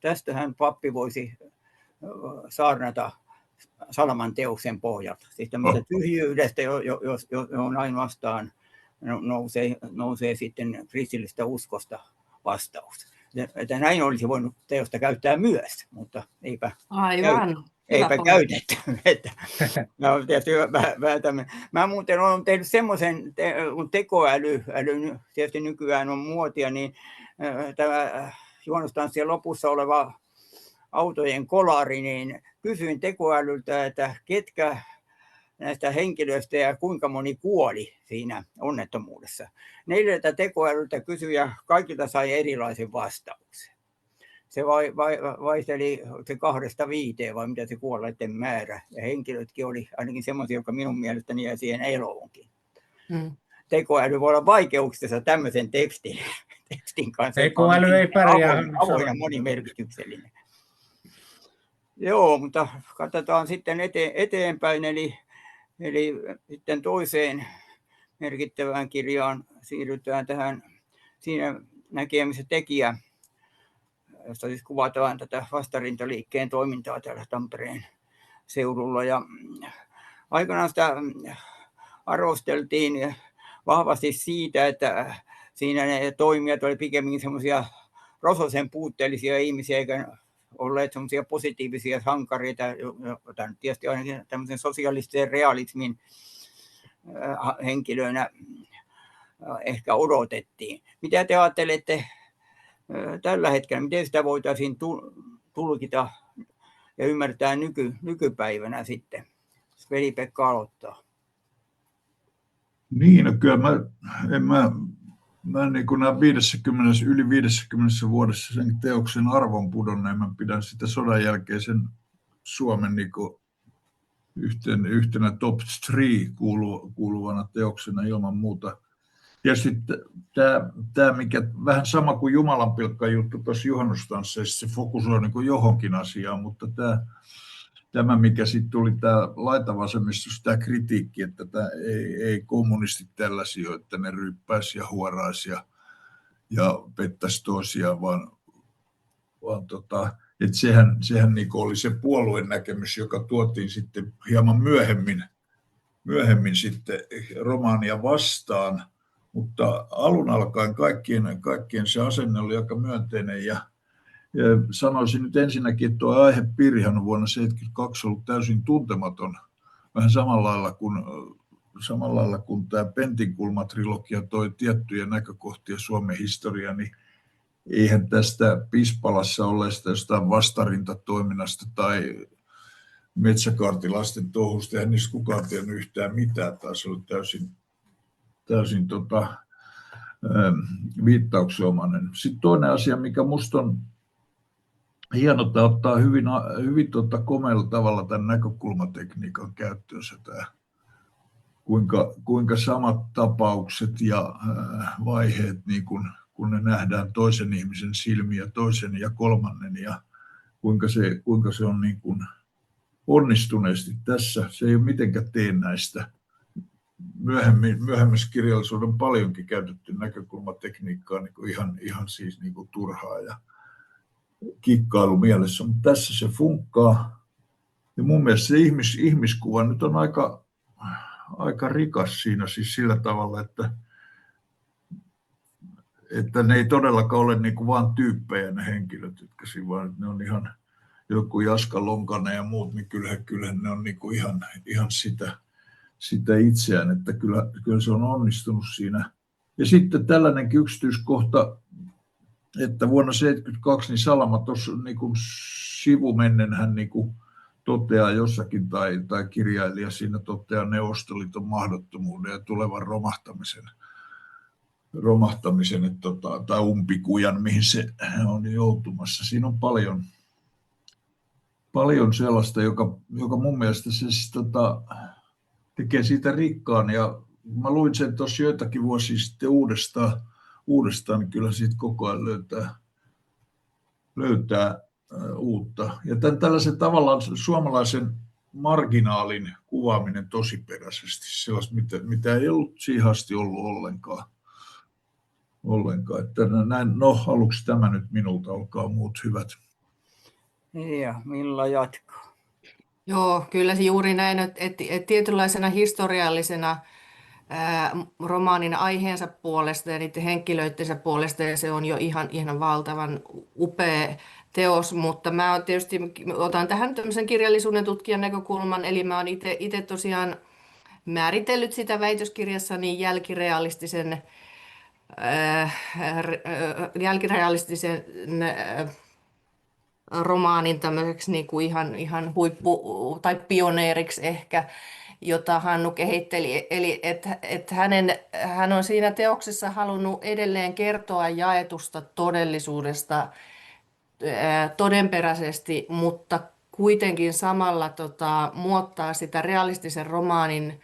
Tästähän pappi voisi saarnata Salaman teoksen pohjalta. Siis tämmöisestä tyhjyydestä, johon ainoastaan nousee sitten kristillistä uskosta vastaus. Että näin olisi voinut teosta käyttää myös, mutta eipä käytetty. No, tietysti mä muuten olen tehnyt semmoisen, kun tekoäly tietysti nykyään on muotia, niin tämä juhannustanssien lopussa oleva autojen kolari, niin kysyin tekoälyltä, että ketkä näistä henkilöistä ja kuinka moni kuoli siinä onnettomuudessa. 4 tekoälyltä kysyi ja kaikilta sai erilaisen vastauksen. Se vaihteli se 2-5 vai mitä se kuolleiden määrä. Ja henkilötkin oli ainakin semmoisia, jotka minun mielestäni jäi siihen eloonkin. Tekoäly voi olla vaikeuksissa tämmöisen tekstin kanssa. Tekoäly ei pärjää. Avoin ja monimerkityksellinen. Joo, mutta katsotaan sitten eteenpäin, eli sitten toiseen merkittävään kirjaan siirrytään tähän siinä näkemisen tekijä, josta siis kuvataan tätä vastarintaliikkeen toimintaa täällä Tampereen seudulla. Ja aikanaan sitä arvosteltiin vahvasti siitä, että siinä ne toimijat oli pikemminkin semmoisia rososen puutteellisia ihmisiä, eikä olleet semmoisia positiivisia sankareita, joita tietysti ainakin tämmöisen sosiaalisen realismin henkilöinä ehkä odotettiin. Mitä te ajattelette tällä hetkellä, miten sitä voitaisiin tulkita ja ymmärtää nykypäivänä sitten? Veli-Pekka aloittaa. Niin, no kyllä mä niin kuin yli 50 vuodessa sen teoksen arvon pudonneen, mä pidän sitä sodan jälkeisen Suomen niin kuin yhtenä top 3 kuuluvana teoksena ilman muuta. Ja sitten tämä mikä vähän sama kuin Jumalanpilkka juttu tuossa juhannustansseissa, se fokusoi niin kuin johonkin asiaan, mutta tämä mikä sitten tuli tämä laitavasemmistossa, tämä kritiikki, että ei kommunistit tällaisia, että ne ryyppäisi ja huoraisi ja pettäisi toisiaan, vaan että sehän niin oli se puolueen näkemys, joka tuotiin sitten hieman myöhemmin sitten romaania vastaan, mutta alun alkaen kaikkien se asenne oli aika myönteinen ja sanoisin nyt ensinnäkin, että tuo aihepiirihän on vuonna 1972 ollut täysin tuntematon, vähän samalla lailla kuin tämä Pentinkulma-trilogia toi tiettyjä näkökohtia Suomen historiaan, niin eihän tästä Pispalassa olleesta jostain vastarintatoiminnasta tai metsäkaartilaisten touhusta, eihän niistä kukaan tiennyt yhtään mitään, tai se oli täysin viittauksenomainen. Sitten toinen asia, mikä musta on hienota ottaa hyvin komealla tavalla tämän näkökulmatekniikan käyttöönsä, tämä, kuinka samat tapaukset ja vaiheet, niin kun ne nähdään toisen ihmisen silmiä, toisen ja kolmannen, ja kuinka se on niin kuin onnistuneesti tässä. Se ei ole mitenkään teennäistä. Myöhemmässä kirjallisuuden on paljonkin käytetty näkökulmatekniikkaa niin kuin ihan siis niin kuin turhaa ja kikkailu mielessä, mutta tässä se funkkaa. Ja mun mielestä se ihmiskuva nyt on aika rikas siinä siis sillä tavalla, että ne ei todellakaan ole niin kuin vaan tyyppejä ne henkilöt, jotka siinä vaan, ne on ihan joku Jaska Lonkanen ja muut, niin kyllähän ne on niin kuin ihan sitä itseään, että kyllä se on onnistunut siinä. Ja sitten tällainenkin yksityiskohta, että vuonna 1972 niin Salama tuossa niin kuin sivumennen hän niin kuin toteaa jossakin, tai kirjailija siinä toteaa Neuvostoliiton mahdottomuuden ja tulevan romahtamisen. romahtamisen tai umpikujan, mihin se on joutumassa. Siinä on paljon sellaista, joka mun mielestä se siis, tekee siitä rikkaan. Ja mä luin sen tuossa joitakin vuosia sitten uudestaan, niin kyllä siitä koko ajan löytää uutta. Ja tällaisen tavallaan suomalaisen marginaalin kuvaaminen tosiperäisesti, sellaista, mitä ei ollut siihen asti ollut ollenkaan. Että näin, no, aluksi tämä nyt minulta, olkaa muut hyvät. Ja Milla jatkaa. Joo, kyllä se juuri näin, että tietynlaisena historiallisena romaanin aiheensa puolesta ja niiden henkilöidensä puolesta, ja se on jo ihan valtavan upea teos, mutta mä tietysti otan tähän tämmöisen kirjallisuuden tutkijan näkökulman, eli mä oon itse tosiaan määritellyt sitä väitöskirjassani jälkirealistisen romaanin tämmöiseksi niin kuin ihan huippu- tai pioneeriksi ehkä, jota Hannu kehitteli. Eli että hän on siinä teoksessa halunnut edelleen kertoa jaetusta todellisuudesta todenperäisesti, mutta kuitenkin samalla muottaa sitä realistisen romaanin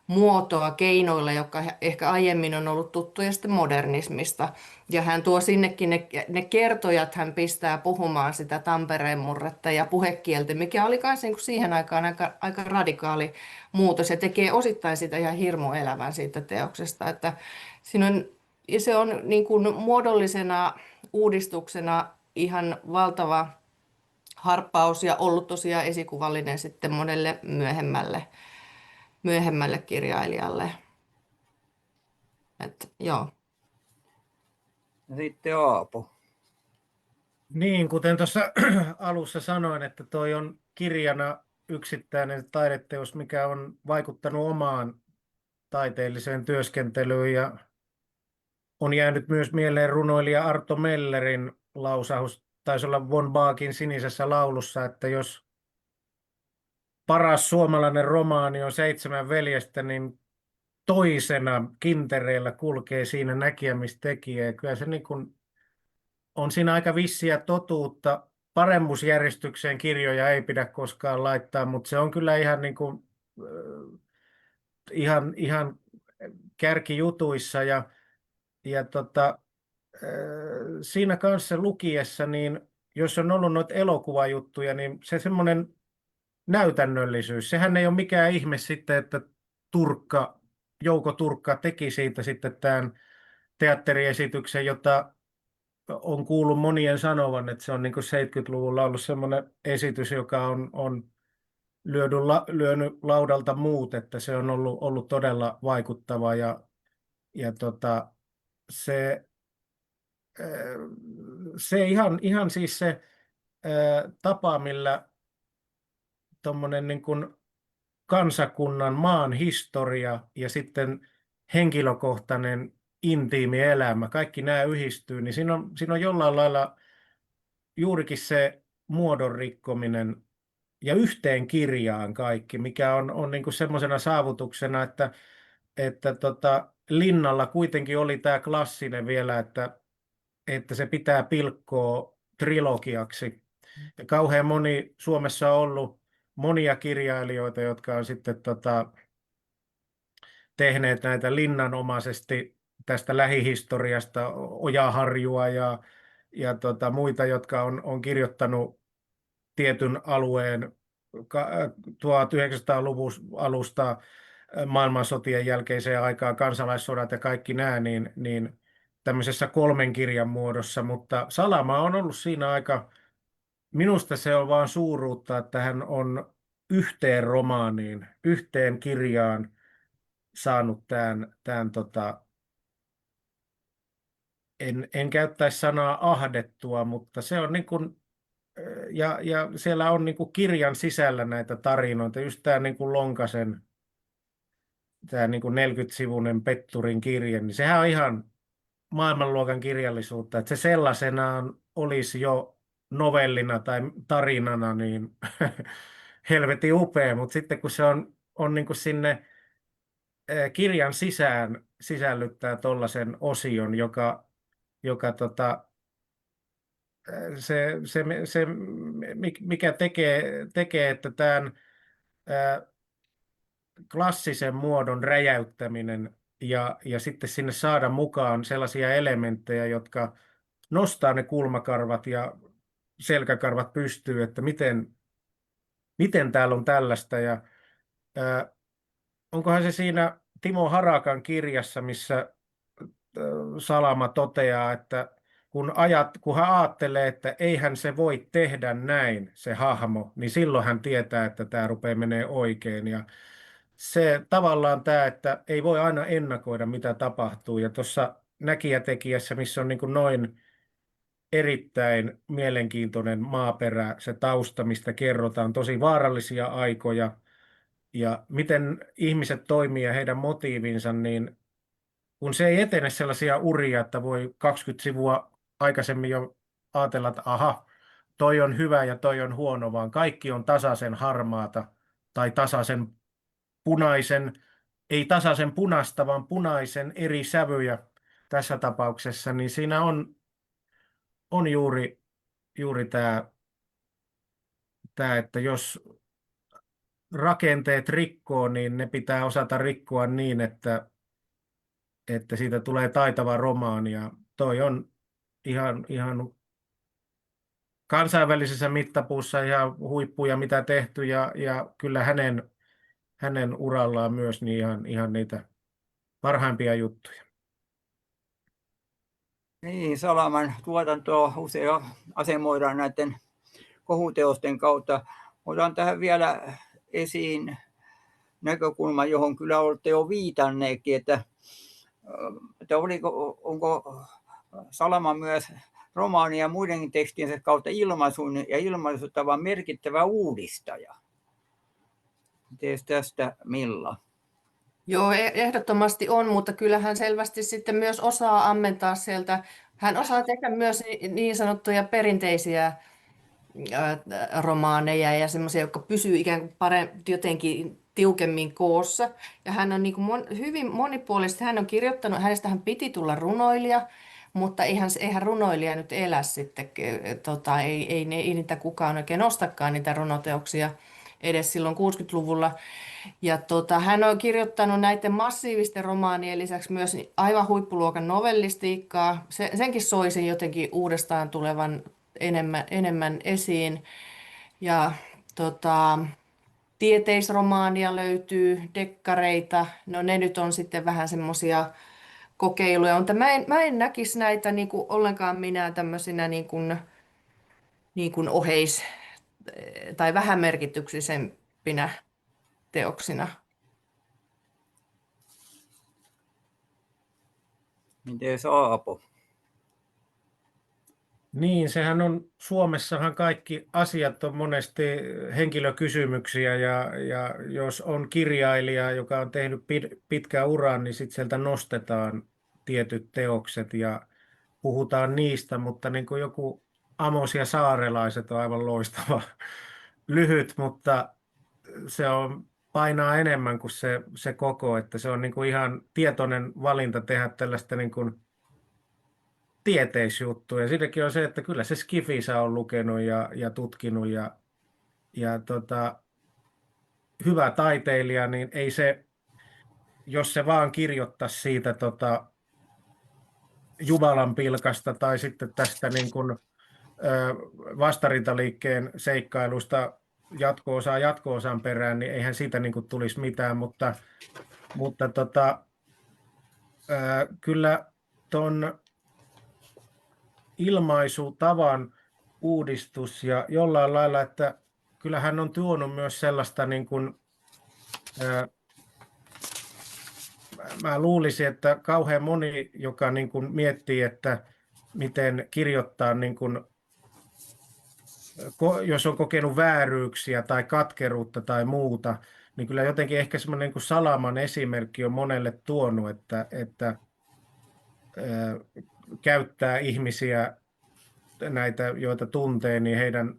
muotoa keinoilla, jotka ehkä aiemmin on ollut tuttuja sitten modernismista. Ja hän tuo sinnekin ne kertojat, hän pistää puhumaan sitä Tampereen murretta ja puhekieltä, mikä oli myös niin kuin siihen aikaan aika radikaali muutos ja tekee osittain sitä ihan hirmuelävän siitä teoksesta. Että siinä on, ja se on niin kuin muodollisena uudistuksena ihan valtava harppaus ja ollut tosiaan esikuvallinen sitten monelle myöhemmälle kirjailijalle. Joo. Sitten Aapo. Niin, kuten tuossa alussa sanoin, että toi on kirjana yksittäinen taideteos, mikä on vaikuttanut omaan taiteelliseen työskentelyyn, ja on jäänyt myös mieleen runoilija Arto Mellerin lausaus, taisi olla Von Baakin Sinisessä laulussa, että jos paras suomalainen romaani on 7 veljestä, niin toisena kintereillä kulkee siinä näkijämistekijä. Ja kyllä se niin kuin on siinä aika vissiä totuutta. Paremmuusjärjestykseen kirjoja ei pidä koskaan laittaa, mutta se on kyllä ihan, niin kuin, ihan kärkijutuissa. Ja siinä kanssa lukiessa, niin jos on ollut noita elokuvajuttuja, niin se semmoinen näytännöllisyys, sehän ei ole mikään ihme sitten, että Jouko Turkka teki siitä sitten tämän teatteriesityksen, jota on kuullut monien sanovan, että se on niin kuin 70-luvulla ollut semmoinen esitys, joka on lyönyt laudalta muut, että se on ollut todella vaikuttava ja se ihan siis se tapa, millä tuommoinen niin kuin kansakunnan maan historia ja sitten henkilökohtainen intiimi elämä, kaikki nämä yhdistyy, niin siinä on jollain lailla juurikin se muodon rikkominen ja yhteen kirjaan kaikki, mikä on niin kuin semmoisena saavutuksena, että Linnalla kuitenkin oli tämä klassinen vielä, että se pitää pilkkoa trilogiaksi. Ja kauhean moni Suomessa on ollut monia kirjailijoita, jotka on sitten tehneet näitä linnanomaisesti tästä lähihistoriasta, Ojaharjua ja muita, jotka on kirjoittanut tietyn alueen 1900-luvun alusta maailmansotien jälkeiseen aikaan, kansalaissodat ja kaikki nämä, niin tämmöisessä 3 kirjan muodossa, mutta Salama on ollut siinä aika, minusta se on vaan suuruutta, että hän on yhteen romaaniin, yhteen kirjaan saanut tämän en käyttäisi sanaa ahdettua, mutta se on niin kuin, ja siellä on niin kuin kirjan sisällä näitä tarinoita, just tämä niin kuin Lonkasen, tämä niin kuin 40-sivuinen Petturin kirje, niin sehän on ihan maailmanluokan kirjallisuutta, että se sellaisenaan olisi jo novellina tai tarinana, niin helvetin upea, mutta sitten kun se on niin kuin sinne kirjan sisään sisällyttää tuollaisen osion, joka se, mikä tekee, että tämän klassisen muodon räjäyttäminen ja sitten sinne saada mukaan sellaisia elementtejä, jotka nostaa ne kulmakarvat ja selkäkarvat pystyy, että miten täällä on tällaista. Ja onkohan se siinä Timo Harakan kirjassa, missä Salama toteaa, että kun hän ajattelee, että eihän se voi tehdä näin, se hahmo, niin silloin hän tietää, että tämä rupeaa menee oikein. Ja se tavallaan tämä, että ei voi aina ennakoida, mitä tapahtuu. Ja tuossa näkijätekijässä, missä on niin kuin noin erittäin mielenkiintoinen maaperä, se tausta, mistä kerrotaan, tosi vaarallisia aikoja, ja miten ihmiset toimii ja heidän motiivinsa, niin kun se ei etene sellaisia uria, että voi 20 sivua aikaisemmin jo ajatella, että aha, toi on hyvä ja toi on huono, vaan kaikki on tasaisen harmaata tai tasaisen punaisen, ei tasaisen punasta, vaan punaisen eri sävyjä tässä tapauksessa, niin siinä on juuri tämä, että jos rakenteet rikkoo, niin ne pitää osata rikkoa niin, että siitä tulee taitava romaani. Ja toi on ihan kansainvälisessä mittapuussa ihan huippuja, mitä tehty, ja kyllä hänen urallaan myös niin ihan niitä parhaimpia juttuja. Niin, Salaman tuotantoa usein asemoidaan näiden kohuteosten kautta. Otan tähän vielä esiin näkökulma, johon kyllä olette jo viitanneetkin, että onko Salama myös romaanin ja muidenkin tekstiensä kautta ilmaisun ja ilmaisutavan merkittävä uudistaja. Miten tästä Milla? Joo, ehdottomasti on, mutta kyllä hän selvästi sitten myös osaa ammentaa sieltä. Hän osaa tehdä myös niin sanottuja perinteisiä romaaneja ja semmoisia, jotka pysyy ikään kuin jotenkin tiukemmin koossa. Ja hän on niin kuin hyvin monipuolisesti, hän on kirjoittanut, hänestähän piti tulla runoilija, mutta eihän runoilija nyt elä sitten, ei niitä kukaan oikein ostakaan niitä runoteoksia edes silloin 60-luvulla. Ja hän on kirjoittanut näiden massiivisten romaanien lisäksi myös aivan huippuluokan novellistiikkaa. Senkin soisin jotenkin uudestaan tulevan enemmän esiin. Ja tieteisromaania löytyy, dekkareita. No ne nyt on sitten vähän semmoisia kokeiluja, mutta mä en näkisi näitä niin kuin ollenkaan minä tämmöisinä niin kuin oheis- tai vähän merkityksellisempinä teoksina. Miten Aapo? Niin, sehän on, Suomessahan kaikki asiat on monesti henkilökysymyksiä, ja jos on kirjailija, joka on tehnyt pitkän uran, niin sitten sieltä nostetaan tietyt teokset ja puhutaan niistä, mutta niin kuin joku Amos ja Saarelaiset on aivan loistava lyhyt, mutta se painaa enemmän kuin se koko, että se on niin kuin ihan tietoinen valinta tehdä tällaista niin kuin tieteisjuttu. Ja siinäkin on se, että kyllä se Skifisä on lukenut ja tutkinut ja hyvä taiteilija, niin ei se, jos se vaan kirjoittaisi siitä Jumalan pilkasta tai sitten tästä niin kuin vastarintaliikkeen seikkailusta jatko-osan perään, niin eihän siitä niin kuin tulisi mitään, mutta kyllä ton ilmaisutavan uudistus ja jollain lailla, että kyllä hän on tuonut myös sellaista niin kuin, mä luulisin, että kauhean moni, joka niin kuin miettii, että miten kirjoittaa, niin kuin, jos on kokenut vääryyksiä tai katkeruutta tai muuta, niin kyllä jotenkin ehkä semmoinen niin kuin Salaman esimerkki on monelle tuonut, että käyttää ihmisiä, näitä, joita tuntee, niin heidän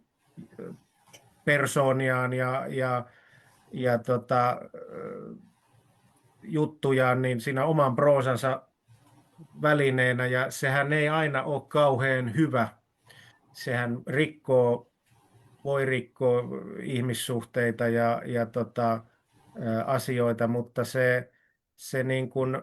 persooniaan ja juttujaan niin siinä oman proosansa välineenä, ja sehän ei aina ole kauhean hyvä. Sehän voi rikkoa ihmissuhteita ja asioita, mutta se niin kuin,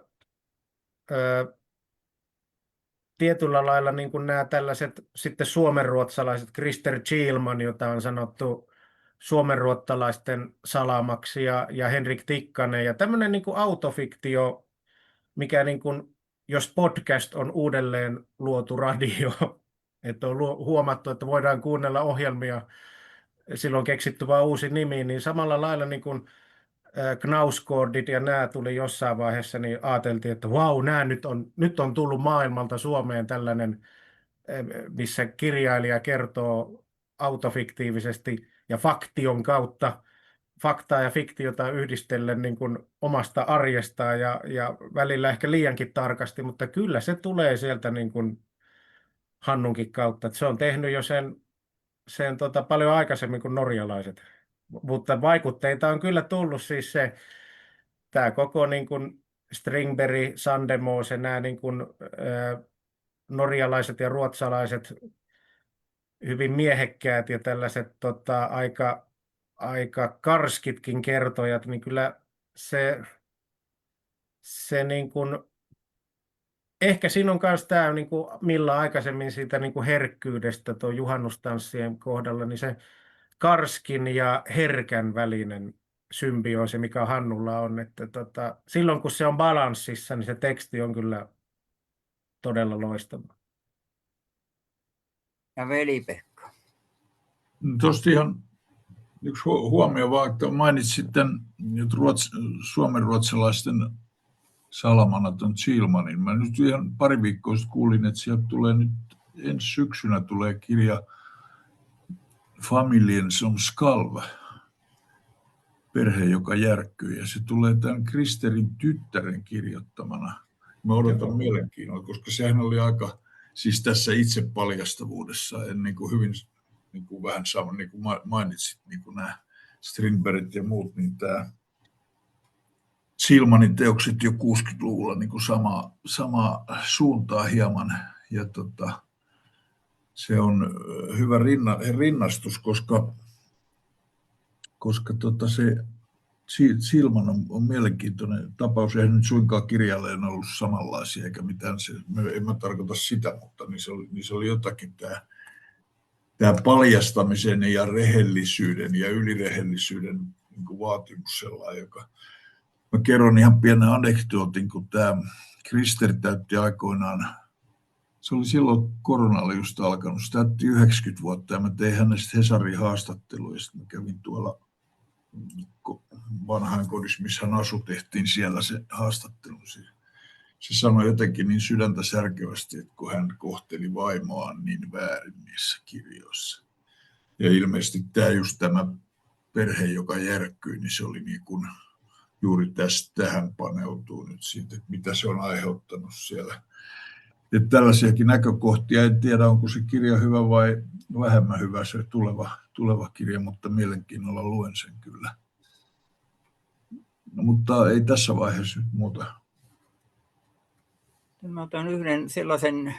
tietyllä lailla niin kuin nämä tällaiset sitten suomenruotsalaiset, Krister Kihlman, jota on sanottu suomenruotsalaisten salamaksi, ja Henrik Tikkanen, ja tämmöinen niin kuin autofiktio, mikä niin kuin, jos podcast on uudelleen luotu radio, että on huomattu, että voidaan kuunnella ohjelmia, silloin keksitty vaan uusi nimi, niin samalla lailla niin kuin Knausgårdit ja nämä tuli jossain vaiheessa, niin ajateltiin, että vau, nämä nyt on tullut maailmalta Suomeen tällainen, missä kirjailija kertoo autofiktiivisesti ja faktion kautta, faktaa ja fiktiota yhdistellen niin kuin omasta arjestaan ja välillä ehkä liiankin tarkasti, mutta kyllä se tulee sieltä niin kuin Hannunkin kautta, että se on tehnyt jo sen paljon aikaisemmin kuin norjalaiset. Mutta vaikutteita on kyllä tullut siis tämä koko niin kuin Strindberg, Sandemose, nämä niin kuin, norjalaiset ja ruotsalaiset hyvin miehekkäät ja tällaiset aika karskitkin kertojat, niin kyllä se niin kuin, ehkä siinä on myös tämä, niin kuin Milla aikaisemmin siitä niin kuin herkkyydestä tuo juhannustanssien kohdalla, niin se karskin ja herkän välinen symbioosi, mikä Hannulla on, että silloin kun se on balanssissa, niin se teksti on kyllä todella loistava. Ja Veli-Pekka. Tuosta ihan yksi huomio vaan, että mainitsit tämän suomenruotsalaisten salamanaton Kihlmanin. Mä nyt ihan pari viikkoa sitten kuulin, että sieltä tulee nyt ensi syksynä tulee kirja Familjen som skalv, perhe, joka järkkyy, ja se tulee tämän Kristerin tyttären kirjoittamana. Mä odotan mielenkiinnolla, koska sehän oli aika, siis tässä itsepaljastavuudessa, niin kuin hyvin niin kuin vähän sama, niin kuin mainitsit, niin kuin nämä Strindbergit ja muut, niin tämä Kihlmanin teokset jo 60-luvulla niin kuin samaa suuntaa hieman, ja se on hyvä rinnastus, koska se Kihlman on mielenkiintoinen tapaus. Eihän nyt suinkaan kirjailijan ollut samanlaisia eikä mitään. En mä tarkoita sitä, mutta niin se oli jotakin tämä paljastamisen ja rehellisyyden ja ylirehellisyyden niin kuin vaatimus sellainen, joka... Mä kerron ihan pienen anekdootin, kun tämä Krister täytti aikoinaan, se oli silloin korona oli just alkanut, se täytti 90 vuotta ja mä tein hänestä Hesarin haastattelua ja sitten mä kävin tuolla vanhainkodissa, missä hän asui, tehtiin siellä se haastattelu. Se sanoi jotenkin niin sydäntä särkevästi, että kun hän kohteli vaimoaan niin väärin niissä kirjoissa. Ja ilmeisesti tämä perhe, joka järkkyi, niin se oli niin kuin juuri tähän paneutuu nyt siitä, että mitä se on aiheuttanut siellä. Että tällaisiakin näkökohtia, en tiedä onko se kirja hyvä vai vähemmän hyvä se tuleva kirja, mutta mielenkiinnolla luen sen kyllä. No, mutta ei tässä vaiheessa nyt muuta. Mä otan yhden sellaisen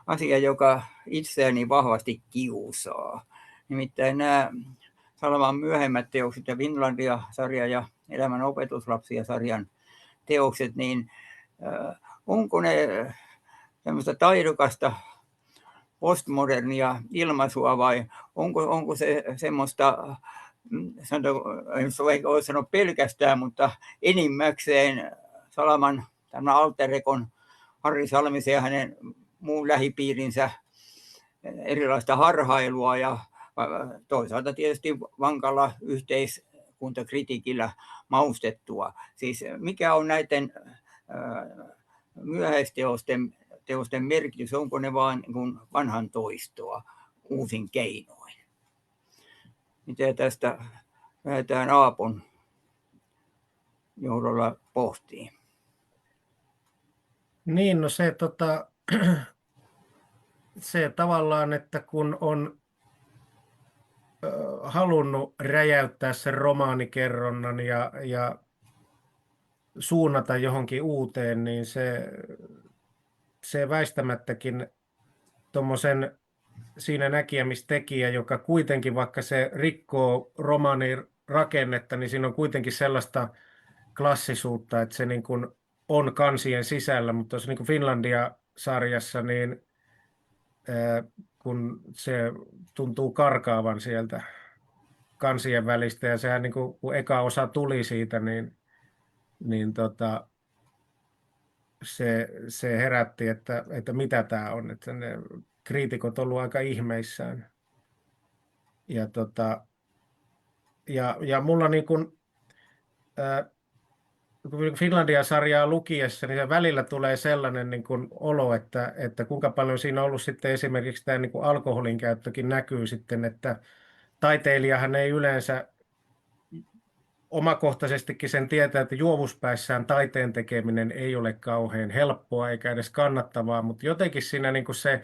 asian, joka itseäni vahvasti kiusaa. Nimittäin nämä Salaman myöhemmät teokset ja Finlandia-sarja ja Elämän opetuslapsia-sarjan teokset, niin onko ne tämmöistä taidokasta postmodernia ilmaisua vai onko se semmoista, en voi sanoa pelkästään, mutta enimmäkseen Salaman tämän alterekon Harri Salmisen ja hänen muun lähipiirinsä erilaista harhailua ja toisaalta tietysti vankalla yhteiskuntakritiikillä maustettua. Siis mikä on näiden myöhäisteosten merkitys, onko ne vain niin vanhan toistoa uusin keinoin? Mitä tästä lähdetään Aapon johdolla pohtiin? Niin, no se tavallaan, että kun on halunnut räjäyttää sen romaanikerronnan ja suunnata johonkin uuteen, niin se väistämättäkin tuommoisen siinä näkijämistekijä, joka kuitenkin, vaikka se rikkoo romaanin rakennetta, niin siinä on kuitenkin sellaista klassisuutta, että se niin kuin on kansien sisällä, mutta tuossa niin kuin Finlandia-sarjassa, niin kun se tuntuu karkaavan sieltä kansien välistä, ja sehän niin kuin, kun eka osa tuli siitä, niin se herätti, että mitä tämä on, että ne kriitikot ovat olleet aika ihmeissään. Ja mulla niin kuin, kun Finlandia-sarjaa lukiessa, niin välillä tulee sellainen niin kuin olo, että kuinka paljon siinä on ollut sitten esimerkiksi tämä niin kuin alkoholin käyttökin näkyy sitten, että taiteilijahan ei yleensä omakohtaisestikin sen tietää, että juovuspäissään taiteen tekeminen ei ole kauhean helppoa eikä edes kannattavaa, mutta jotenkin siinä niin kuin se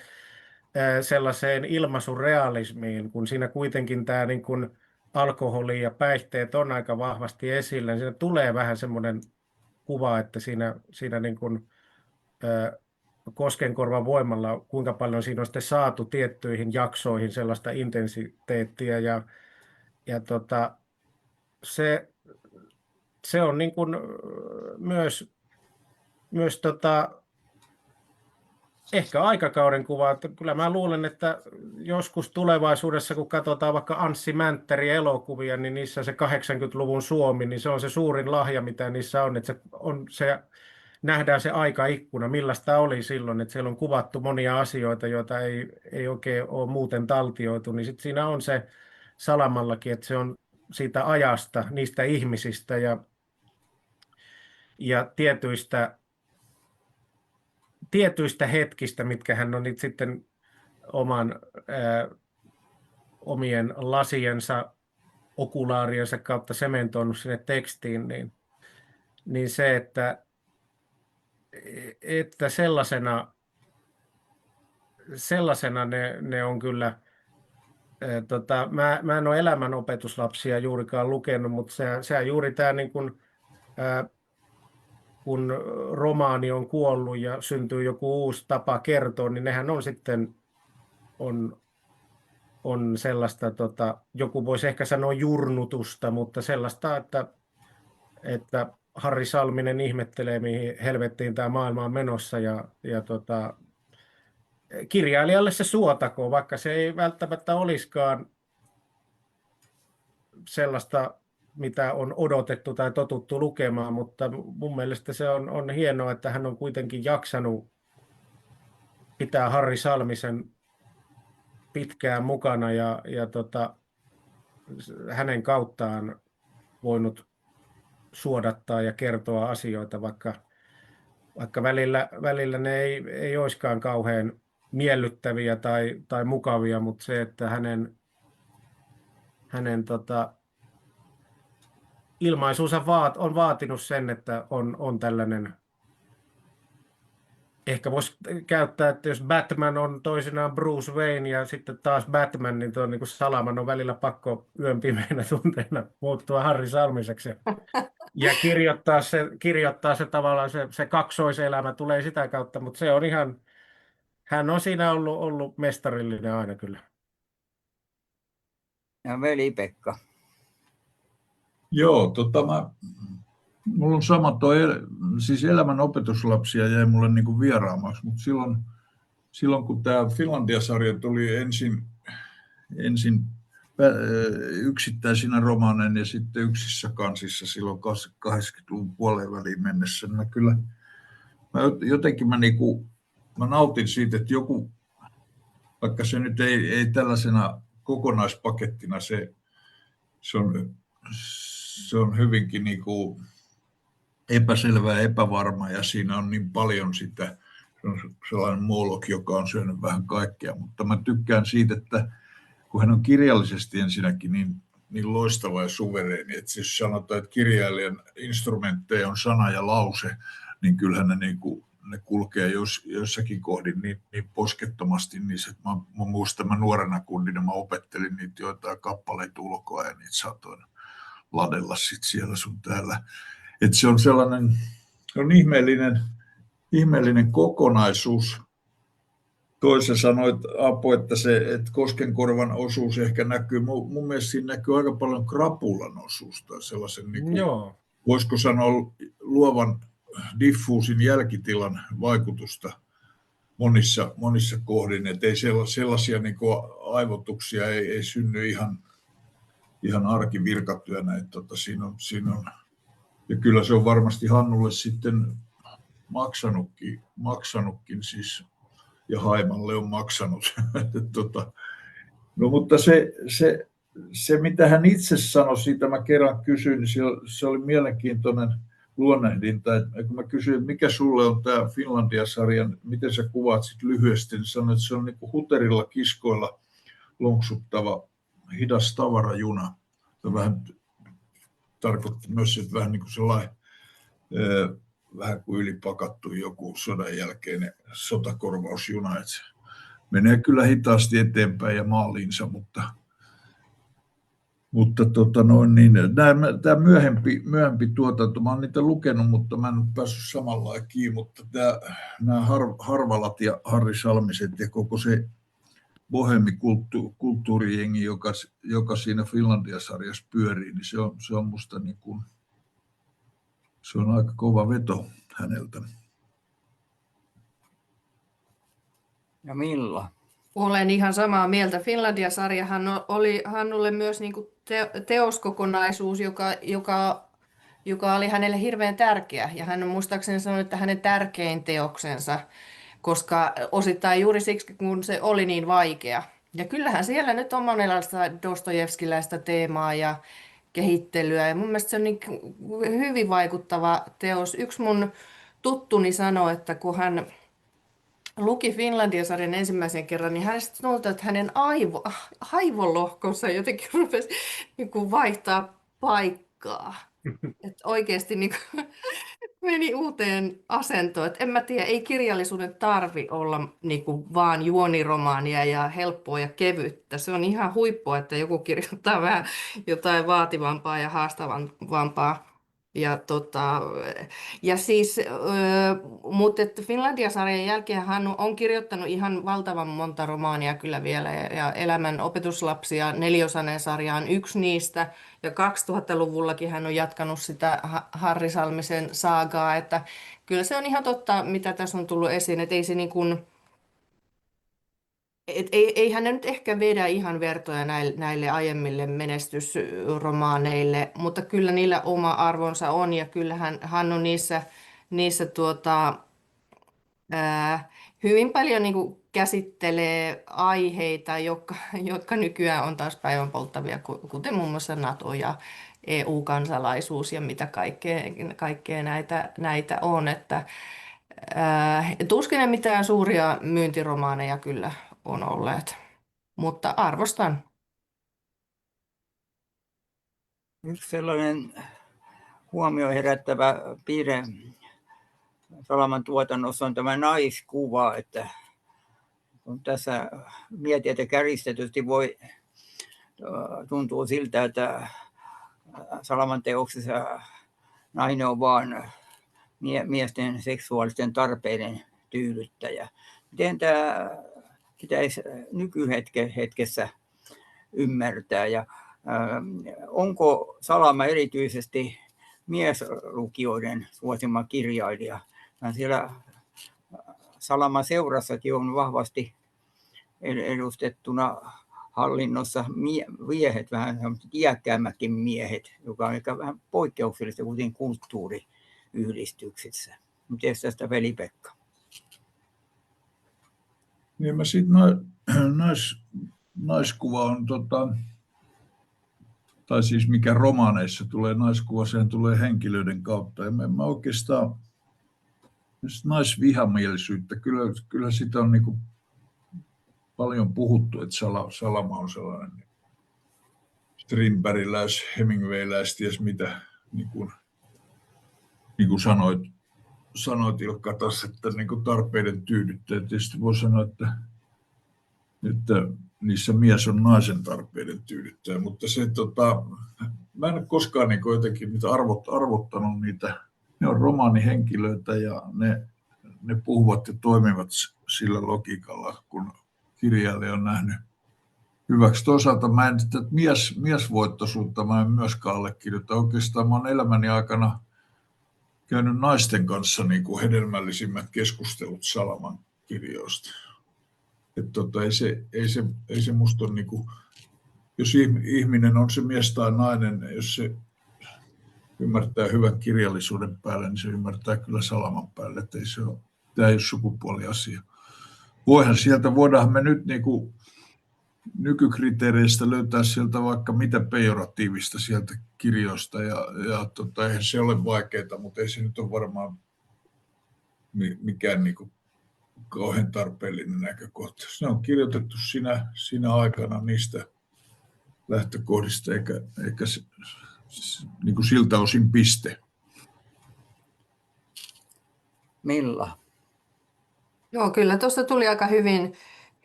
sellaiseen ilmaisurealismiin, kun siinä kuitenkin tämä niin kuin alkoholi ja päihteet on aika vahvasti esillä, niin siinä tulee vähän semmoinen kuva, että siinä niin kuin, Koskenkorvan voimalla, kuinka paljon siinä on sitten saatu tiettyihin jaksoihin sellaista intensiteettiä ja se on niin kuin myös ehkä aikakauden kuva, että kyllä mä luulen, että joskus tulevaisuudessa, kun katsotaan vaikka Anssi Mänttärin elokuvia, niin niissä se 80-luvun Suomi, niin se on se suurin lahja, mitä niissä on, että se nähdään se aikaikkuna, millaista oli silloin, että siellä on kuvattu monia asioita, joita ei oikein ole muuten taltioitu, niin sitten siinä on se Salamallakin, että se on siitä ajasta, niistä ihmisistä ja tietyistä hetkistä, mitkä hän on nyt sitten omien lasiensa, okulaariensa kautta sementoinut sinne tekstiin, niin se, että sellaisena ne on kyllä, mä en ole elämänopetuslapsia juurikaan lukenut, mutta se juuri tämä niin kuin, kun romaani on kuollut ja syntyy joku uusi tapa kertoa, niin nehän on sitten on sellaista, joku voisi ehkä sanoa jurnutusta, mutta sellaista, että Harri Salminen ihmettelee, mihin helvettiin tämä maailma on menossa ja kirjailijalle se suotakoon, vaikka se ei välttämättä olisikaan sellaista, mitä on odotettu tai totuttu lukemaan, mutta mun mielestä se on hienoa, että hän on kuitenkin jaksanut pitää Harri Salmisen pitkään mukana ja hänen kauttaan voinut suodattaa ja kertoa asioita, vaikka välillä ne ei olisikaan kauhean miellyttäviä tai mukavia, mutta se, että hänen ilmaisuunsa on vaatinut sen, että on tällainen, ehkä voisi käyttää, että jos Batman on toisinaan Bruce Wayne ja sitten taas Batman, niin tuo niin kuin Salaman on välillä pakko yön pimeinä tunteina muuttua Harri Salmiseksi ja kirjoittaa se tavallaan se kaksoiselämä tulee sitä kautta, mutta se on ihan, hän on siinä ollut mestarillinen aina kyllä. Ja Veli-Pekka. Joo, mulla on sama siis elämän opetuslapsia jäi mulle niin kuin vieraamaksi, mutta silloin kun tämä Finlandia-sarja tuli ensin yksittäisinä romaaneina ja sitten yksissä kansissa silloin 80-luvun puoleen väliin mennessä, niin mä nautin siitä, että joku, vaikka se nyt ei tällaisena kokonaispakettina, se on hyvinkin niin kuin epäselvä ja epävarma ja siinä on niin paljon sitä, se on sellainen moolok, joka on syönyt vähän kaikkea, mutta mä tykkään siitä, että kun hän on kirjallisesti ensinnäkin niin loistava ja suvereeni, että jos sanotaan, että kirjailijan instrumentteja on sana ja lause, niin kyllähän ne kulkee jossakin kohdin niin poskettomasti, niin että mä muistan, mä nuorena kundina mä opettelin niitä joitain kappaleita ulkoa ja niitä saatoin ladella sit siellä sun täällä. että se on sellainen, se on ihmeellinen kokonaisuus. Toisen sanoit, Apo, että Koskenkorvan osuus ehkä näkyy. Mun mielestä siinä näkyy aika paljon krapulan osuus tai sellaisen, niin kuin, Joo. voisiko sanoa, luovan diffuusin jälkitilan vaikutusta monissa kohdin. Että ei sellaisia niin kuin aivotuksia ei synny ihan arkivirkatyönä. Että siinä on. Ja kyllä se on varmasti Hannulle sitten maksanutkin siis. Ja Haimalle on maksanut. No, mutta se, mitä hän itse sanoi, siitä mä kerran kysyin, niin se oli mielenkiintoinen luonnehdinta. Että kun mä kysyin, että mikä sulle on tämä Finlandia-sarjan, miten sä kuvaat sit lyhyesti, niin sanoin, että se on niin kuin huterilla kiskoilla lonksuttava hidas tavarajuna. Se vähän tarkoitti myös, että vähän niin kuin sellainen vähän kuin ylipakattu joku sodan jälkeinen sotakorvausjuna. Että se menee kyllä hitaasti eteenpäin ja maaliinsa, mutta tämä myöhempi tuotanto, mä oon niitä lukenut, mutta mä en ole päässyt samalla kiinni, mutta nämä Harvalat ja Harri Salmiset ja koko se bohemikulttuurijengi, joka siinä Finlandia-sarjassa pyörii, niin se on musta niin kuin, se on aika kova veto häneltä. Ja Milla? Olen ihan samaa mieltä. Finlandia-sarjahan oli Hannulle myös niin kuin teoskokonaisuus, joka oli hänelle hirveän tärkeä. Ja hän on muistaakseni sanonut, että hänen tärkein teoksensa, koska osittain juuri siksi, kun se oli niin vaikea. Ja kyllähän siellä nyt on monenlaista dostojevskiläistä teemaa ja kehittelyä. Ja mun mielestä se on niin hyvin vaikuttava teos. Yksi mun tuttuni sanoi, että kun hän luki Finlandia-sarjan ensimmäisen kerran, niin hänestä tuntui, että hänen aivolohkonsa jotenkin rupesi niin kuin vaihtaa paikkaa. Että oikeasti niin kuin meni uuteen asentoon. Että en mä tiedä, ei kirjallisuuden tarvi olla niin kuin vaan juoniromaania ja helppoa ja kevyttä. Se on ihan huippua, että joku kirjoittaa vähän jotain vaativampaa ja haastavampaa. Ja siis, mutta Finlandia-sarjan jälkeen hän on kirjoittanut ihan valtavan monta romaania kyllä vielä, ja Elämän opetuslapsia, 4-osainen sarja on yksi niistä, ja 2000-luvullakin hän on jatkanut sitä Harri Salmisen saagaa, että kyllä se on ihan totta, mitä tässä on tullut esiin, että ei se niin kuin, ei hän nyt ehkä vedä ihan vertoja näille aiemmille menestysromaaneille, mutta kyllä niillä oma arvonsa on, ja kyllähän hän on niissä hyvin paljon niin kuin käsittelee aiheita, jotka nykyään on taas päivänpolttavia, kuten muun muassa NATO ja EU-kansalaisuus ja mitä kaikkea näitä on. Että, tuskin ne mitään suuria myyntiromaaneja kyllä on olleet, mutta arvostan. Yksi sellainen huomio herättävä piirre Salaman tuotannossa on tämä naiskuva, että kun tässä mietin, että kärjistetysti tuntuu siltä, että Salaman teoksessa nainen on vain miesten seksuaalisten tarpeiden tyydyttäjä. Miten tämä pitäisi nykyhetkessä ymmärtää, ja onko Salama erityisesti mieslukijoiden suosima kirjailija? Siellä Salaman seurassakin on vahvasti edustettuna hallinnossa miehet, vähän iäkkäämmätkin miehet, joka on ehkä vähän poikkeuksellista kuten kulttuuriyhdistyksissä. Miten tästä Veli-Pekka? Niin mä sitten naiskuva on, tai siis mikä romaaneissa tulee naiskuva, sehän tulee henkilöiden kautta. Ja mä oikeastaan naisvihamielisyyttä, kyllä sitä on niin kuin paljon puhuttu, että Salama on sellainen Strindbergiläis, Hemingwayläis, ties mitä, niin kuin sanoit Ilkka taas, että niin kuin tarpeiden tyydyttäjä. Tietysti voi sanoa, että niissä mies on naisen tarpeiden tyydyttäjä, mutta se, mä en ole koskaan niin kuin jotenkin niitä arvottanut niitä. Ne on romaanihenkilöitä ja ne puhuvat ja toimivat sillä logiikalla, kun kirjailija on nähnyt hyväksi. Toisaalta mä en sitä miesvoittoisuutta mä en myöskään allekirjoita. Oikeastaan mä olen elämäni aikana käynyt naisten kanssa niin kuin hedelmällisimmät keskustelut Salaman kirjoista. Ei se musta ole, niin kuin, jos ihminen on se mies tai nainen, jos se ymmärtää hyvän kirjallisuuden päälle, niin se ymmärtää kyllä Salaman päälle. Että tämä ei ole sukupuoliasia. Voidaan me nyt niin kuin nykykriteereistä löytää sieltä vaikka mitä pejoratiivista sieltä kirjoista ja eihän se ole vaikeaa, mutta ei se nyt ole varmaan mikään niin kuin kauhean tarpeellinen näkökohta. Ne on kirjoitettu siinä aikana niistä lähtökohdista eikä niin kuin siltä osin piste. Milla? Joo, kyllä tuossa tuli aika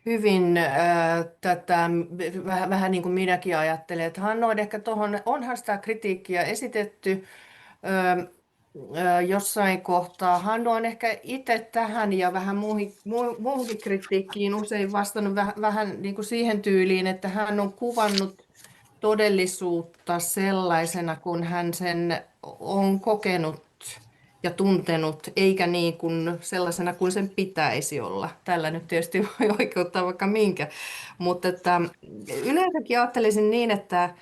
hyvin tätä, vähän niin kuin minäkin ajattelen, että Hannu on ehkä tuohon, onhan sitä kritiikkiä esitetty jossain kohtaa. Hannu on ehkä itse tähän ja vähän muuhunkin kritiikkiin usein vastannut vähän niin kuin siihen tyyliin, että hän on kuvannut todellisuutta sellaisena, kun hän sen on kokenut ja tuntenut, eikä niin kuin sellaisena kuin sen pitäisi olla. Tällä nyt tietysti voi oikeuttaa vaikka minkä. Mutta että yleensäkin ajattelisin niin, että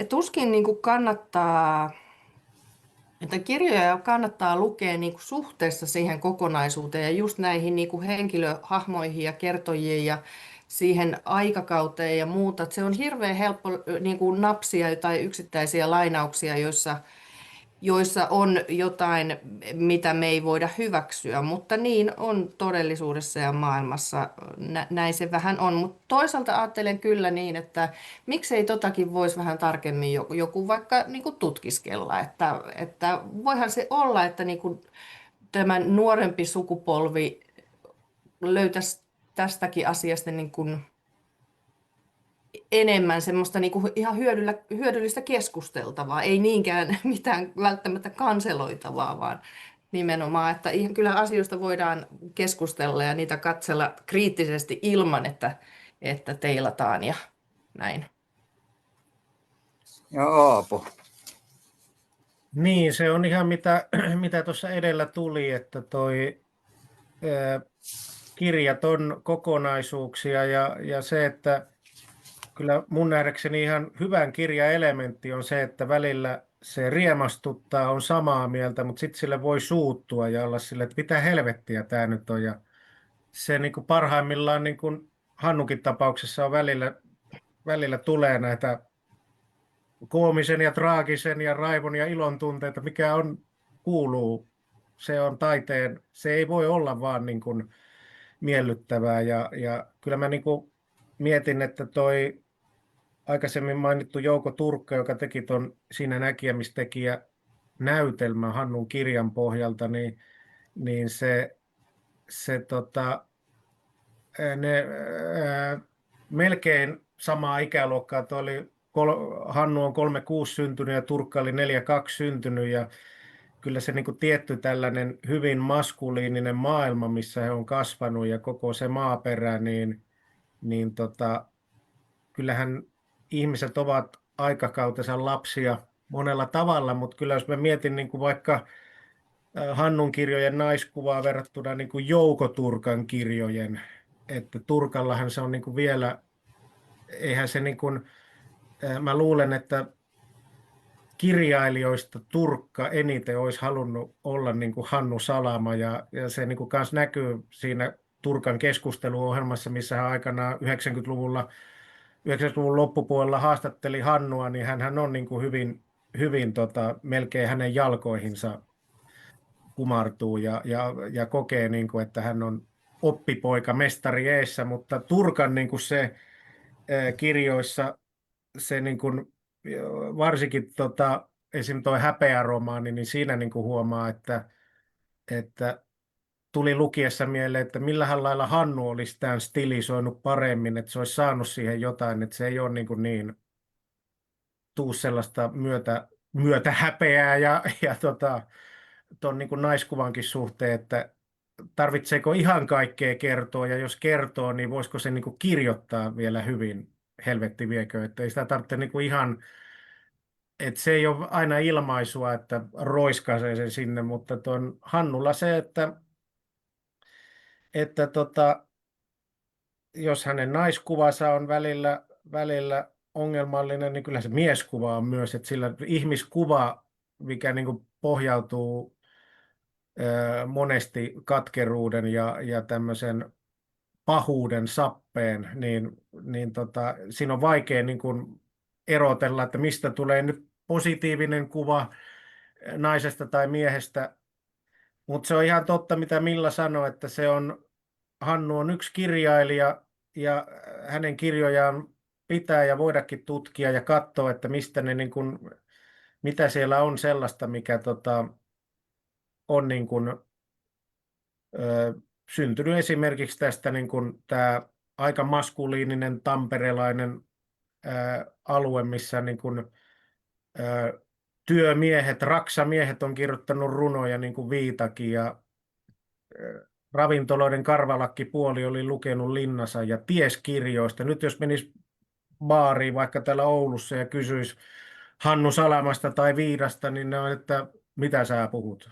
tuskin niin kuin kannattaa, että kirjoja kannattaa lukea niin kuin suhteessa siihen kokonaisuuteen ja just näihin niin kuin henkilöhahmoihin ja kertojiin ja siihen aikakauteen ja muuta. Että se on hirveän helppo niin kuin napsia jotain yksittäisiä lainauksia, joissa on jotain, mitä me ei voida hyväksyä, mutta niin on todellisuudessa ja maailmassa. Näin se vähän on, mutta toisaalta ajattelen kyllä niin, että miksei totakin voisi vähän tarkemmin joku vaikka niin kuin tutkiskella, että voihan se olla, että niin kuin tämä nuorempi sukupolvi löytäisi tästäkin asiasta niin kuin enemmän semmoista niinku ihan hyödyllistä keskusteltavaa, ei niinkään mitään välttämättä kanseloitavaa, vaan nimenomaan, että kyllä asioista voidaan keskustella ja niitä katsella kriittisesti ilman, että teilataan ja näin. Ja Aapo. Niin, se on ihan mitä tuossa edellä tuli, että kirjat on kokonaisuuksia ja se, että kyllä mun nähdäkseni ihan hyvän kirjaelementti on se, että välillä se riemastuttaa, on samaa mieltä, mutta sitten sille voi suuttua ja olla sille, että mitä helvettiä tämä nyt on. Ja se niin kuin parhaimmillaan, niin kuin Hannukin tapauksessa on välillä tulee näitä koomisen ja traagisen ja raivon ja ilon tunteita, mikä kuuluu. Se on taiteen, se ei voi olla vaan niin kuin miellyttävää. Ja kyllä mä niin kuin mietin, että toi aikaisemmin mainittu Jouko Turkka, joka teki tuon Siinä näkijämistekijä näytelmän Hannun kirjan pohjalta, niin melkein samaa ikäluokkaa. Hannu on 36 syntynyt ja Turkka oli 42 syntynyt ja kyllä se niin kuin tietty tällainen hyvin maskuliininen maailma, missä he on kasvanut ja koko se maaperä, niin kyllähän ihmiset ovat aikakautensa lapsia monella tavalla, mutta kyllä jos mä mietin niin kuin vaikka Hannun kirjojen naiskuvaa verrattuna niin kuin Jouko Turkan kirjojen, että Turkallahan se on niin kuin vielä, eihän se niin kuin, mä luulen, että kirjailijoista Turkka eniten olisi halunnut olla niin kuin Hannu Salama ja se niin kuin kans näkyy siinä Turkan keskusteluohjelmassa, missä hän aikanaan 90-luvun loppupuolella haastatteli Hannua, niin hän on niin kuin hyvin melkein hänen jalkoihinsa kumartuu ja kokee, niin kuin, että hän on oppipoika mestari eessä, mutta Turkan niin kuin se kirjoissa se niin kuin, varsinkin esim. Tuo Häpeä-romaani, niin siinä niin kuin huomaa, että tuli lukiessa mieleen, että millähän lailla Hannu olisi tämän stilisoinut paremmin, että se olisi saanut siihen jotain, että se ei ole niin tule sellaista myötähäpeää ja tuon niin kuin naiskuvankin suhteen, että tarvitseeko ihan kaikkea kertoa, ja jos kertoo, niin voisiko se niin kuin kirjoittaa vielä hyvin, helvetti viekö, että ei sitä tarvitse niin kuin ihan, että se ei ole aina ilmaisua, että roiskaisee sen sinne, mutta tuon Hannulla se, että jos hänen naiskuvansa on välillä ongelmallinen, niin kyllä se mieskuva on myös, että sillä ihmiskuva, mikä niin kuin pohjautuu monesti katkeruuden ja tämmöisen pahuuden sappeen, niin siinä on vaikea niin kuin erotella, että mistä tulee nyt positiivinen kuva naisesta tai miehestä, mutta se on ihan totta, mitä Milla sanoi, että Hannu on yksi kirjailija ja hänen kirjojaan pitää ja voidakin tutkia ja katsoa, että mistä ne niin kuin, mitä siellä on sellaista, mikä on niin kuin, syntynyt esimerkiksi tästä niin kuin tämä aika maskuliininen tamperelainen alue, missä niin kuin, työmiehet, raksamiehet on kirjoittanut runoja niin kuin Viitakin ja ravintoloiden karvalakkipuoli oli lukenut Linnansa ja ties kirjoista. Nyt jos menisi baariin vaikka täällä Oulussa ja kysyisi Hannu Salamasta tai Viidasta, niin ne on, että mitä sä puhut.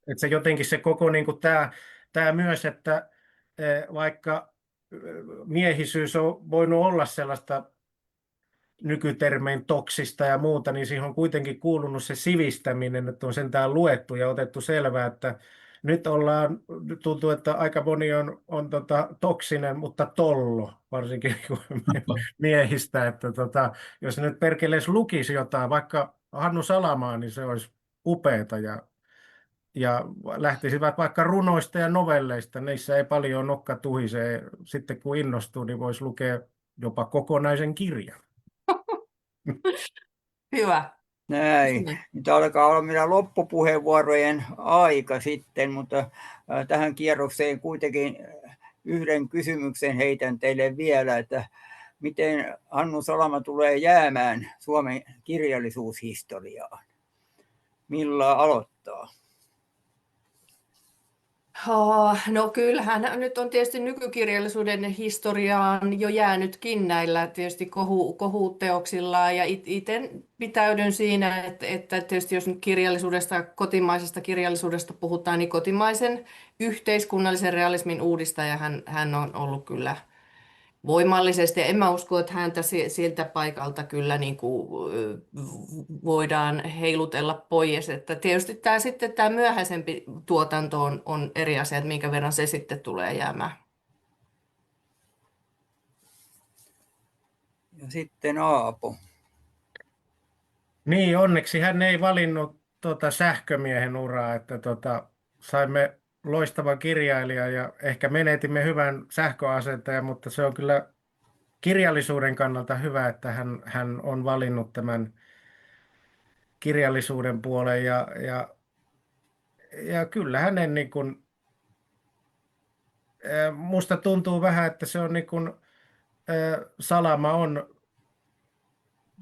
Että se jotenkin se koko niin kuin tämä myös, että vaikka miehisyys on voinut olla sellaista nykytermein toksista ja muuta, niin siihen on kuitenkin kuulunut se sivistäminen, että on sentään luettu ja otettu selvää, että nyt tuntuu, että aika moni on toksinen, mutta tollo, varsinkin miehistä, että jos nyt perkelees lukisi jotain, vaikka Hannu Salamaa, niin se olisi upeata ja lähtisivät vaikka runoista ja novelleista, niissä ei paljon nokka tuhisee. Sitten kun innostuu, niin voisi lukea jopa kokonaisen kirjan. Hyvä. Näin. Nyt alkaa olla meidän loppupuheenvuorojen aika sitten, mutta tähän kierrokseen kuitenkin yhden kysymyksen heitän teille vielä, että miten Hannu Salama tulee jäämään Suomen kirjallisuushistoriaan? Milla aloittaa? No kyllähän nyt on tietysti nykykirjallisuuden historiaan jo jäänytkin näillä tietysti kohuteoksillaan ja itse pitäydyn siinä, että tietysti jos nyt kirjallisuudesta, kotimaisesta kirjallisuudesta puhutaan, niin kotimaisen yhteiskunnallisen realismin uudistaja hän on ollut kyllä voimallisesti. En mä usko, että häntä siltä paikalta kyllä niin kuin voidaan heilutella pois. Että tietysti tämä myöhäisempi tuotanto on eri asia, että minkä verran se sitten tulee jäämään. Ja sitten Aapo. Niin, onneksi hän ei valinnut sähkömiehen uraa, että saimme loistavan kirjailijan ja ehkä menetimme hyvän sähköasentajan, mutta se on kyllä kirjallisuuden kannalta hyvä, että hän on valinnut tämän kirjallisuuden puolen ja kyllä hänen niin kuin, musta tuntuu vähän, että se on niin kuin, Salama on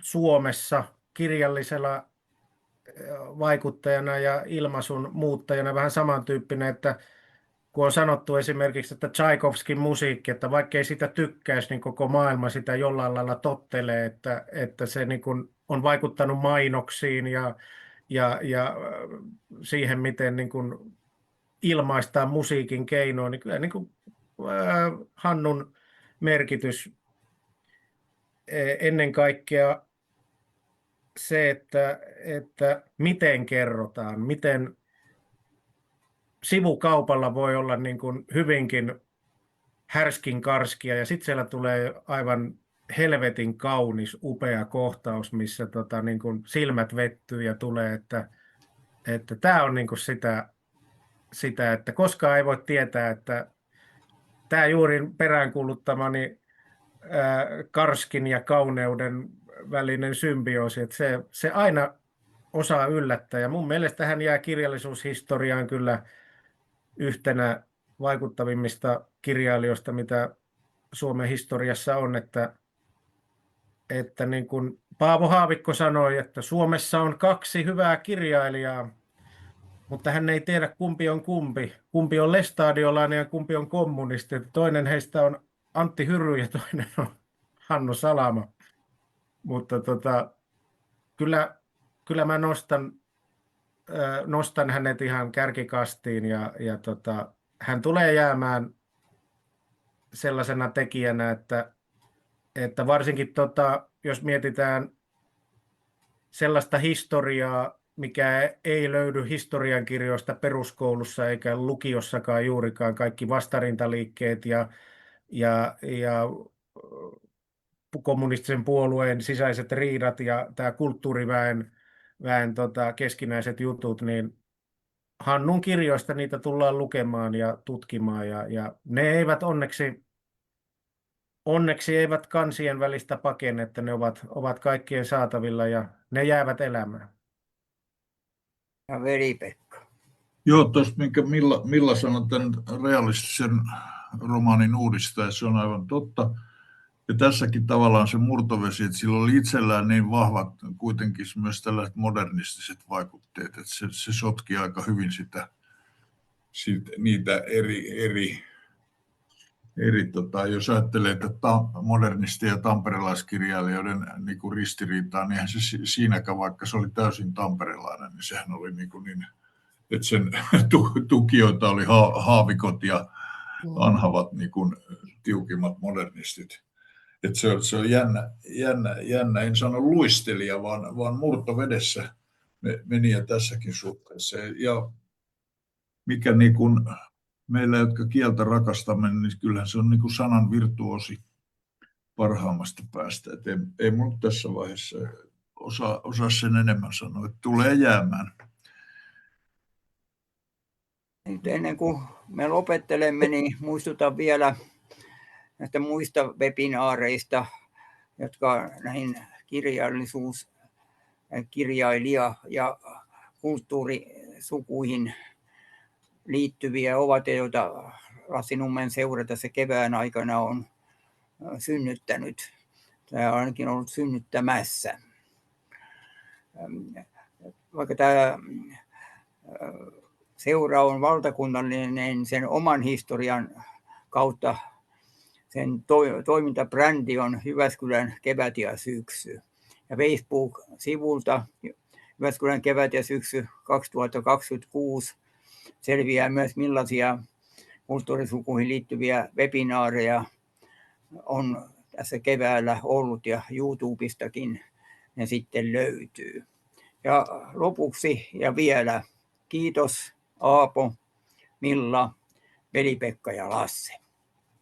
Suomessa kirjallisella vaikuttajana ja ilmaisun muuttajana vähän samantyyppinen, että kun on sanottu esimerkiksi, että Tchaikovskin musiikki, että vaikka ei sitä tykkäisi, niin koko maailma sitä jollain lailla tottelee, että se niin kuin on vaikuttanut mainoksiin ja siihen, miten niin kuin ilmaistaan musiikin keinoin, niin kyllä niin kuin, Hannun merkitys ennen kaikkea se, että miten kerrotaan, miten sivukaupalla voi olla niin kuin hyvinkin härskin karskia ja sitten siellä tulee aivan helvetin kaunis, upea kohtaus, missä niin kuin silmät vettyy ja tulee, että tämä on niin kuin sitä, että koskaan ei voi tietää, että tämä juuri peräänkuuluttamani karskin ja kauneuden välinen symbioosi, että se aina osaa yllättää. Ja mun mielestä hän jää kirjallisuushistoriaan kyllä yhtenä vaikuttavimmista kirjailijoista, mitä Suomen historiassa on, että että niin kuin Paavo Haavikko sanoi, että Suomessa on 2 hyvää kirjailijaa, mutta hän ei tiedä kumpi on kumpi. Kumpi on lestadiolainen ja kumpi on kommunisti. Toinen heistä on Antti Hyry ja toinen on Hannu Salama. Mutta kyllä mä nostan hänet ihan kärkikastiin ja hän tulee jäämään sellaisena tekijänä, että varsinkin jos mietitään sellaista historiaa, mikä ei löydy historiankirjoista peruskoulussa eikä lukiossakaan juurikaan, kaikki vastarintaliikkeet ja kommunistisen puolueen sisäiset riidat ja tämä kulttuuriväen keskinäiset jutut, niin Hannun kirjoista niitä tullaan lukemaan ja tutkimaan ja ne eivät onneksi eivät kansien välistä pakene, että ne ovat kaikkien saatavilla ja ne jäävät elämään. Ja Veli-Pekka. Joo, tuosta minkä Milla sanoi tämän realistisen romaanin uudistaja, se on aivan totta. Ja tässäkin tavallaan se murtovesi, että sillä oli itsellään niin vahvat kuitenkin myös tällaiset modernistiset vaikutteet, että se sotki aika hyvin niitä eri jos ajattelee, että modernisti- ja tamperelaiskirjailijoiden niin kuin ristiriitaa, niin eihän se siinäkään, vaikka se oli täysin tamperelainen, niin sehän oli niin että sen tukijoita oli haavikot ja anhavat niin kuin tiukimmat modernistit. Että se on jännä, en sano luistelija, vaan murtovedessä meni ja tässäkin suhteessa. Ja mikä niin kuin meillä, jotka kieltä rakastamme, niin kyllähän se on niin kuin sanan virtuosi parhaimmasta päästä. Et ei minulla tässä vaiheessa osaa sen enemmän sanoa, että tulee jäämään. Nyt ennen kuin me lopettelemme, niin muistutan vielä näistä muista webinaareista, jotka näihin kirjailija- ja kulttuurisukuihin liittyviä ovat, ja joita Lassi Nummen seura tässä kevään aikana on synnyttänyt, tai ainakin ollut synnyttämässä. Vaikka tämä seura on valtakunnallinen, sen oman historian kautta sen toimintabrändi on Jyväskylän kevät ja syksy. Ja Facebook-sivulta Jyväskylän kevät ja syksy 2026 selviää myös millaisia kulttuurisukuihin liittyviä webinaareja on tässä keväällä ollut ja YouTubestakin ne sitten löytyy. Ja lopuksi ja vielä kiitos Aapo, Milla, Veli-Pekka ja Lasse.